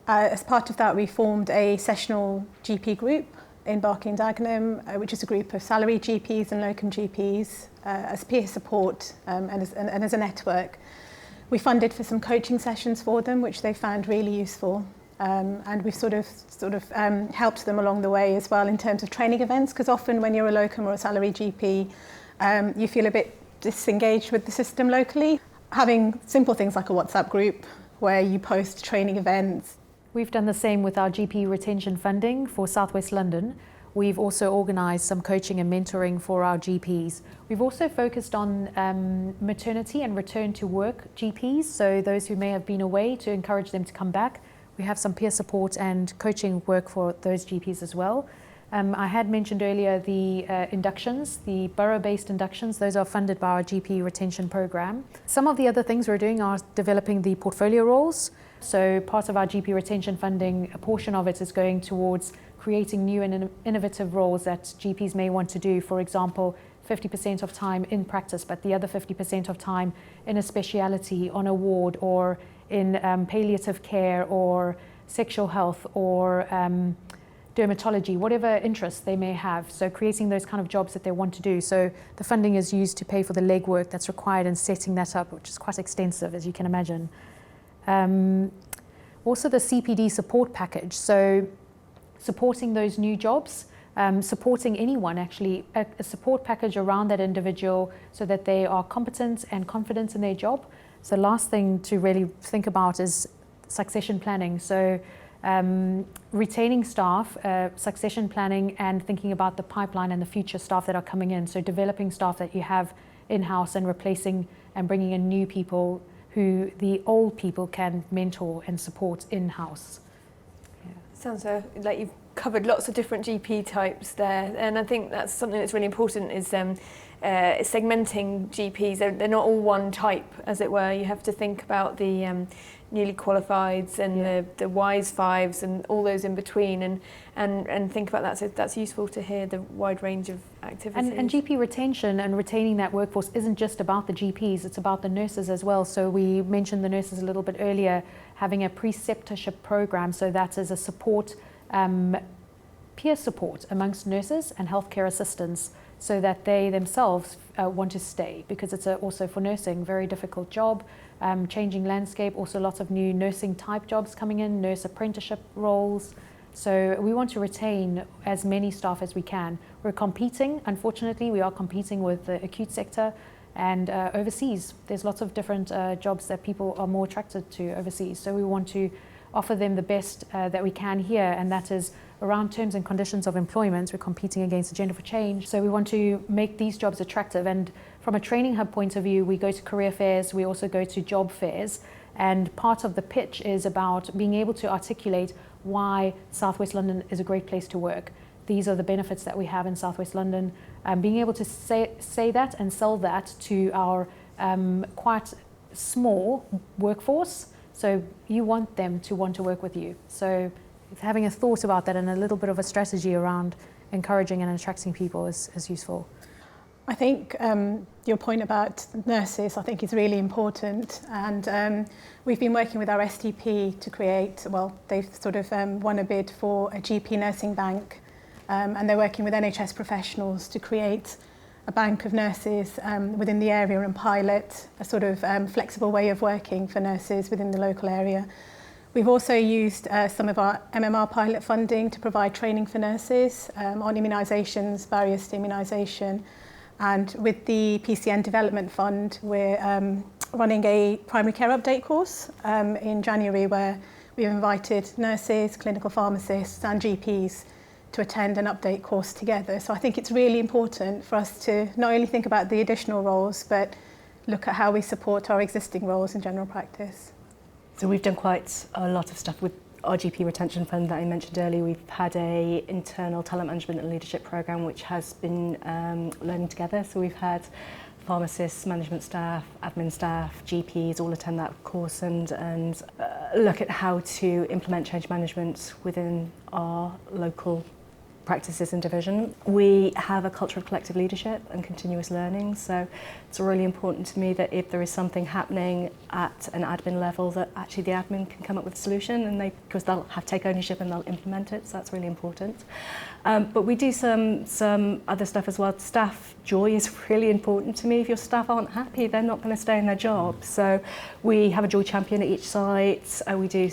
S3: As part of that, we formed a sessional GP group in Barking Dagenham, which is a group of salaried GPs and locum GPs as peer support and as a network. We funded for some coaching sessions for them, which they found really useful. And we've sort of helped them along the way as well in terms of training events, because often when you're a locum or a salaried GP, you feel a bit disengaged with the system locally. Having simple things like a WhatsApp group where you post training events.
S2: We've done the same with our GP retention funding for South West London. We've also organised some coaching and mentoring for our GPs. We've also focused on maternity and return to work GPs, so those who may have been away, to encourage them to come back. We have some peer support and coaching work for those GPs as well. I had mentioned earlier the inductions, the borough-based inductions. Those are funded by our GP retention program. Some of the other things we're doing are developing the portfolio roles. So part of our GP retention funding, a portion of it is going towards creating new and innovative roles that GPs may want to do. For example, 50% of time in practice, but the other 50% of time in a speciality, on a ward, or in palliative care, or sexual health, or dermatology, whatever interests they may have. So creating those kind of jobs that they want to do. So the funding is used to pay for the legwork that's required in setting that up, which is quite extensive, as you can imagine. Also the CPD support package. So supporting those new jobs, supporting anyone actually, a support package around that individual so that they are competent and confident in their job. So the last thing to really think about is succession planning. So retaining staff, succession planning, and thinking about the pipeline and the future staff that are coming in. So developing staff that you have in-house and replacing and bringing in new people who the old people can mentor and support in-house. Yeah.
S1: Sounds like you've covered lots of different GP types there, and I think that's something that's really important is segmenting GPs. They're not all one type, as it were. You have to think about the newly qualifieds and the wise fives and all those in between, and think about that. So that's useful to hear the wide range of activities.
S2: And GP retention and retaining that workforce isn't just about the GPs, it's about the nurses as well. So we mentioned the nurses a little bit earlier, having a preceptorship program, so that is a support, peer support amongst nurses and healthcare assistants, so that they themselves want to stay, because it's also for nursing, very difficult job, changing landscape, also lots of new nursing type jobs coming in, nurse apprenticeship roles. So we want to retain as many staff as we can. We're competing, unfortunately, we are competing with the acute sector, and overseas. There's lots of different jobs that people are more attracted to overseas. So we want to offer them the best that we can here, and that is around terms and conditions of employment. We're competing against Agenda for Change. So we want to make these jobs attractive. And from a training hub point of view, we go to career fairs, we also go to job fairs. And part of the pitch is about being able to articulate why South West London is a great place to work. These are the benefits that we have in South West London. Being able to say that and sell that to our quite small workforce. So you want them to want to work with you. So having a thought about that and a little bit of a strategy around encouraging and attracting people is useful.
S3: I think your point about nurses, I think, is really important. And we've been working with our STP to create, well, they've sort of won a bid for a GP nursing bank. And they're working with NHS professionals to create a bank of nurses within the area and pilot a sort of flexible way of working for nurses within the local area. We've also used some of our MMR pilot funding to provide training for nurses on immunisations, barriers to immunisation. And with the PCN Development Fund, we're running a primary care update course in January, where we've invited nurses, clinical pharmacists and GPs to attend an update course together. So I think it's really important for us to not only think about the additional roles, but look at how we support our existing roles in general practice.
S5: So we've done quite a lot of stuff with our GP retention fund that I mentioned earlier. We've had a internal talent management and leadership program which has been learning together. So we've had pharmacists, management staff, admin staff, GPs all attend that course and look at how to implement change management within our local practices and division. We have a culture of collective leadership and continuous learning, so it's really important to me that if there is something happening at an admin level, that actually the admin can come up with a solution, and because they'll take ownership and they'll implement it, so that's really important. But we do some other stuff as well. Staff joy is really important to me. If your staff aren't happy, they're not going to stay in their job. So we have a joy champion at each site. We do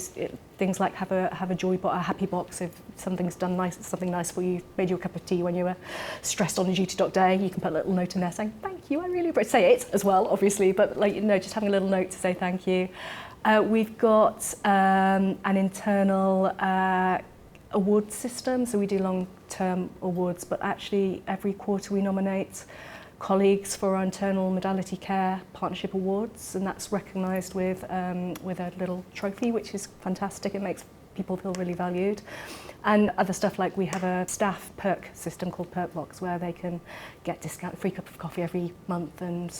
S5: things like have a joy a happy box. If something's done something nice for you, made you a cup of tea when you were stressed on a duty doc day, you can put a little note in there saying thank you. I really appreciate. Say it as well, obviously, but just having a little note to say thank you. We've got an internal award system, so we do long-term awards, but actually every quarter we nominate colleagues for our internal Modality Care Partnership Awards, and that's recognised with a little trophy, which is fantastic. It makes people feel really valued. And other stuff like we have a staff perk system called Perk Box, where they can get free cup of coffee every month and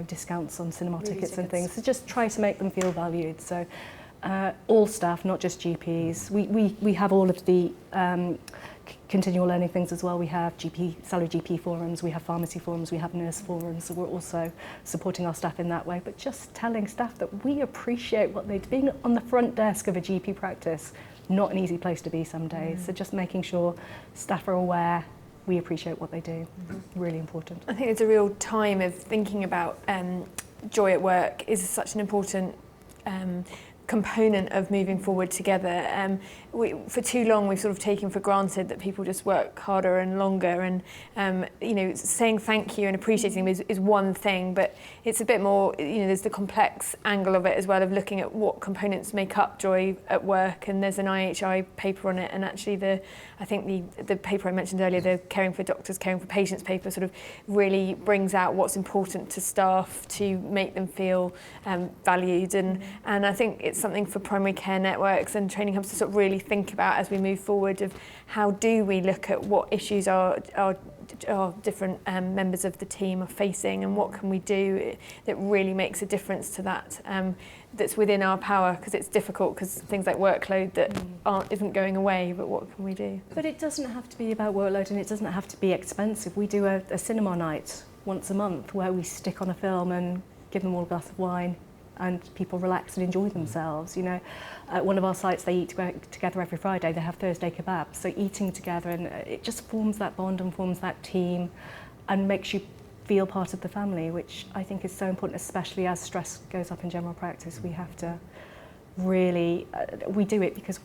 S5: discounts on cinema tickets and things. So just try to make them feel valued. So all staff, not just GPs. We have all of the continual learning things as well. We have salary GP forums, we have pharmacy forums, we have nurse forums, so we're also supporting our staff in that way. But just telling staff that we appreciate what they're doing on the front desk of a GP practice, not an easy place to be some days. So just making sure staff are aware we appreciate what they do. Really important.
S1: I think it's a real time of thinking about joy at work is such an important component of moving forward together. For too long we've sort of taken for granted that people just work harder and longer, and saying thank you and appreciating them is one thing, but it's a bit more, there's the complex angle of it as well, of looking at what components make up joy at work, and there's an IHI paper on it, and actually I think the paper I mentioned earlier, the Caring for Doctors, Caring for Patients paper, sort of really brings out what's important to staff to make them feel valued, and I think it's something for primary care networks and training hubs to sort of really think about as we move forward, of how do we look at what issues our different members of the team are facing, and what can we do that really makes a difference to that, that's within our power, because it's difficult, because things like workload that isn't going away, but what can we do?
S5: But it doesn't have to be about workload, and it doesn't have to be expensive. We do a cinema night once a month where we stick on a film and give them all a glass of wine, and people relax and enjoy themselves. At one of our sites, they eat together every Friday. They have Thursday kebabs. So eating together, and it just forms that bond and forms that team, and makes you feel part of the family, which I think is so important, especially as stress goes up in general practice. We have to really, we do it because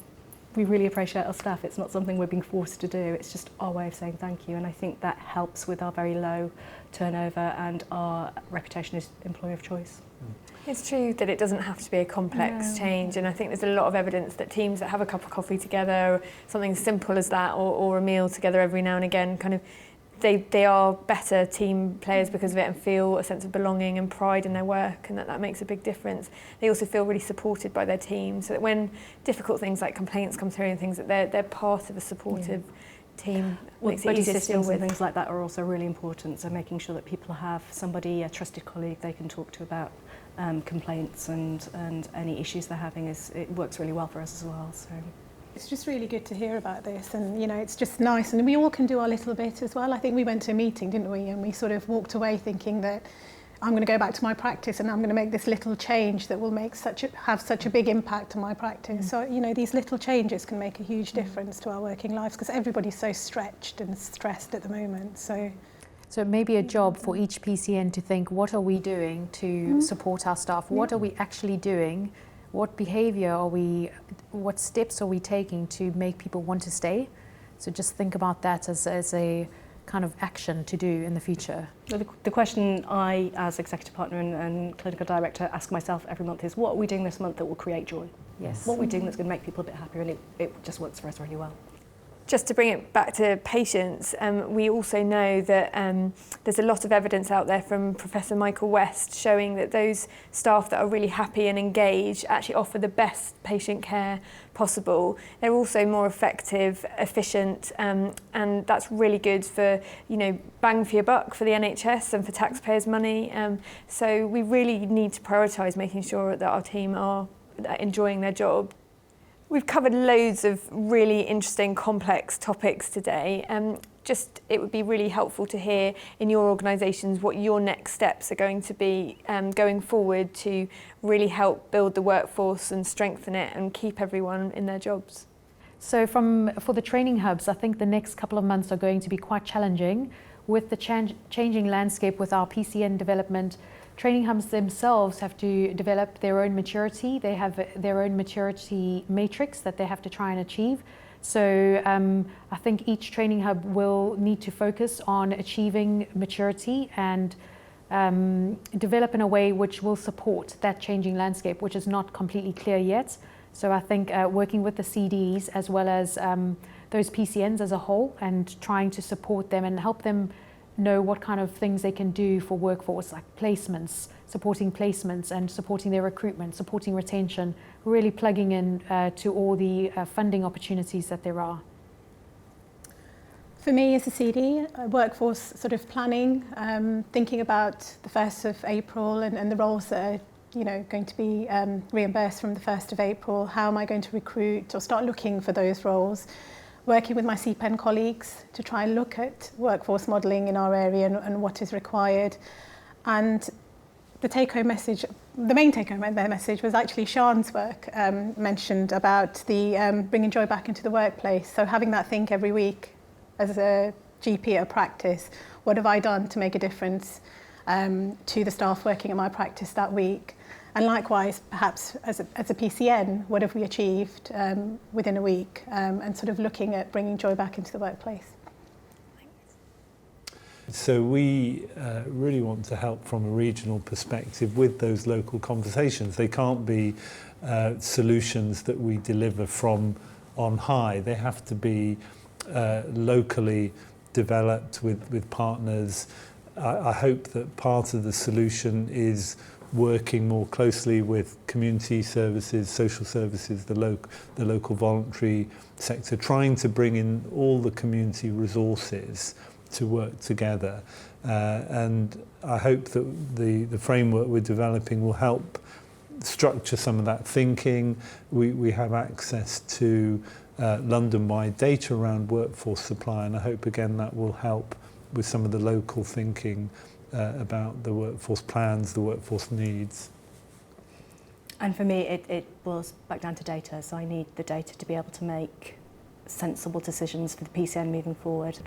S5: we really appreciate our staff. It's not something we're being forced to do. It's just our way of saying thank you, and I think that helps with our very low turnover and our reputation as employer of choice.
S1: It's true that it doesn't have to be a complex change, and I think there's a lot of evidence that teams that have a cup of coffee together, or something simple as that, or a meal together every now and again, kind of they are better team players because of it, and feel a sense of belonging and pride in their work, and that makes a big difference. They also feel really supported by their team, so that when difficult things like complaints come through and things, that they're part of a supportive team. Makes it easier to deal with.
S5: And things like that are also really important, so making sure that people have somebody, a trusted colleague they can talk to about complaints and any issues they're having, it works really well for us as well. So
S3: it's just really good to hear about this, and it's just nice, and we all can do our little bit as well. I think we went to a meeting, didn't we, and we sort of walked away thinking that I'm going to go back to my practice and I'm going to make this little change that will have such a big impact on my practice. So these little changes can make a huge difference to our working lives, because everybody's so stretched and stressed at the moment. So
S2: it may be a job for each PCN to think, what are we doing to support our staff? What are we actually doing? What behaviour what steps are we taking to make people want to stay? So just think about that as a kind of action to do in the future.
S5: The question I, as executive partner and clinical director, ask myself every month is, what are we doing this month that will create joy?
S2: Yes.
S5: What are we doing that's going to make people a bit happier? And it just works for us really well.
S1: Just to bring it back to patients, we also know that there's a lot of evidence out there from Professor Michael West showing that those staff that are really happy and engaged actually offer the best patient care possible. They're also more effective, efficient, and that's really good for, bang for your buck for the NHS and for taxpayers' money. So we really need to prioritise making sure that our team are enjoying their job. We've covered loads of really interesting, complex topics today. It would be really helpful to hear in your organisations what your next steps are going to be going forward to really help build the workforce and strengthen it and keep everyone in their jobs.
S2: So for the training hubs, I think the next couple of months are going to be quite challenging with the changing landscape with our PCN development. Training hubs themselves have to develop their own maturity. They have their own maturity matrix that they have to try and achieve. So I think each training hub will need to focus on achieving maturity and develop in a way which will support that changing landscape, which is not completely clear yet. So I think working with the CDs as well as those PCNs as a whole and trying to support them and help them know what kind of things they can do for workforce, like placements, supporting placements and supporting their recruitment, supporting retention, really plugging in to all the funding opportunities that there are.
S3: For me as a CD, workforce sort of planning, thinking about the 1st of April and the roles that are going to be reimbursed from the 1st of April. How am I going to recruit or start looking for those roles? Working with my CPEN colleagues to try and look at workforce modelling in our area and what is required. And the main take-home message was actually Siân's work mentioned about the bringing joy back into the workplace. So having that think every week as a GP at a practice, what have I done to make a difference to the staff working at my practice that week? And likewise, perhaps as a PCN, what have we achieved within a week? And sort of looking at bringing joy back into the workplace.
S4: So we really want to help from a regional perspective with those local conversations. They can't be solutions that we deliver from on high. They have to be locally developed with partners. I hope that part of the solution is working more closely with community services, social services, the local voluntary sector, trying to bring in all the community resources to work together. And I hope that the framework we're developing will help structure some of that thinking. We have access to London-wide data around workforce supply, and I hope again that will help with some of the local thinking about the workforce plans, the workforce needs.
S5: And for me, it boils back down to data. So I need the data to be able to make sensible decisions for the PCN moving forward.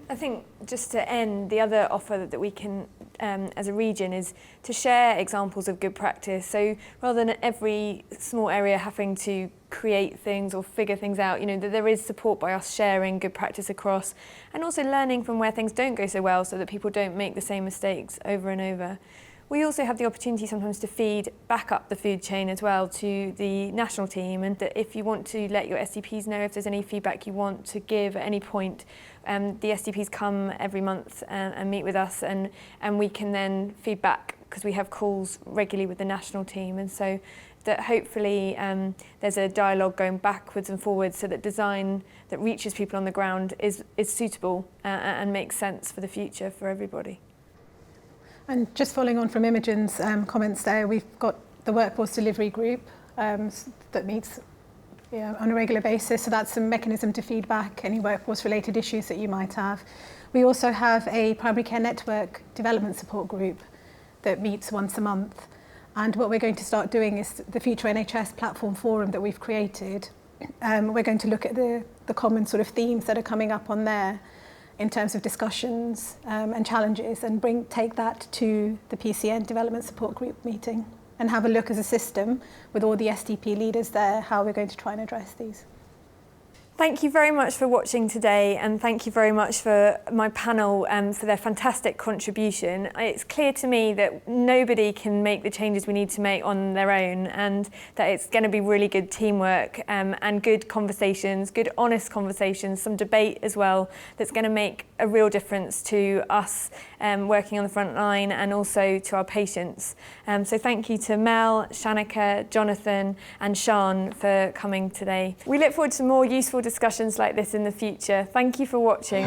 S1: I think just to end, the other offer that we can, as a region, is to share examples of good practice. So rather than every small area having to create things or figure things out, that there is support by us sharing good practice across, and also learning from where things don't go so well so that people don't make the same mistakes over and over. We also have the opportunity sometimes to feed back up the food chain as well to the national team, and that if you want to let your SDPs know if there's any feedback you want to give at any point, the SDPs come every month and meet with us, and we can then feed back because we have calls regularly with the national team, and so that hopefully there's a dialogue going backwards and forwards so that design that reaches people on the ground is suitable and makes sense for the future for everybody.
S3: And just following on from Imogen's comments there, we've got the workforce delivery group that meets on a regular basis. So that's a mechanism to feed back any workforce related issues that you might have. We also have a primary care network development support group that meets once a month. And what we're going to start doing is the Future NHS platform forum that we've created. We're going to look at the common sort of themes that are coming up on there in terms of discussions and challenges, and take that to the PCN development support group meeting and have a look as a system with all the SDP leaders there how we're going to try and address these.
S1: Thank you very much for watching today, and thank you very much for my panel for their fantastic contribution. It's clear to me that nobody can make the changes we need to make on their own, and that it's going to be really good teamwork and good conversations, good honest conversations, some debate as well, that's going to make a real difference to us working on the front line and also to our patients. So thank you to Mel, Shanika, Jonathan and Siân for coming today. We look forward to more useful discussions like this in the future. Thank you for watching.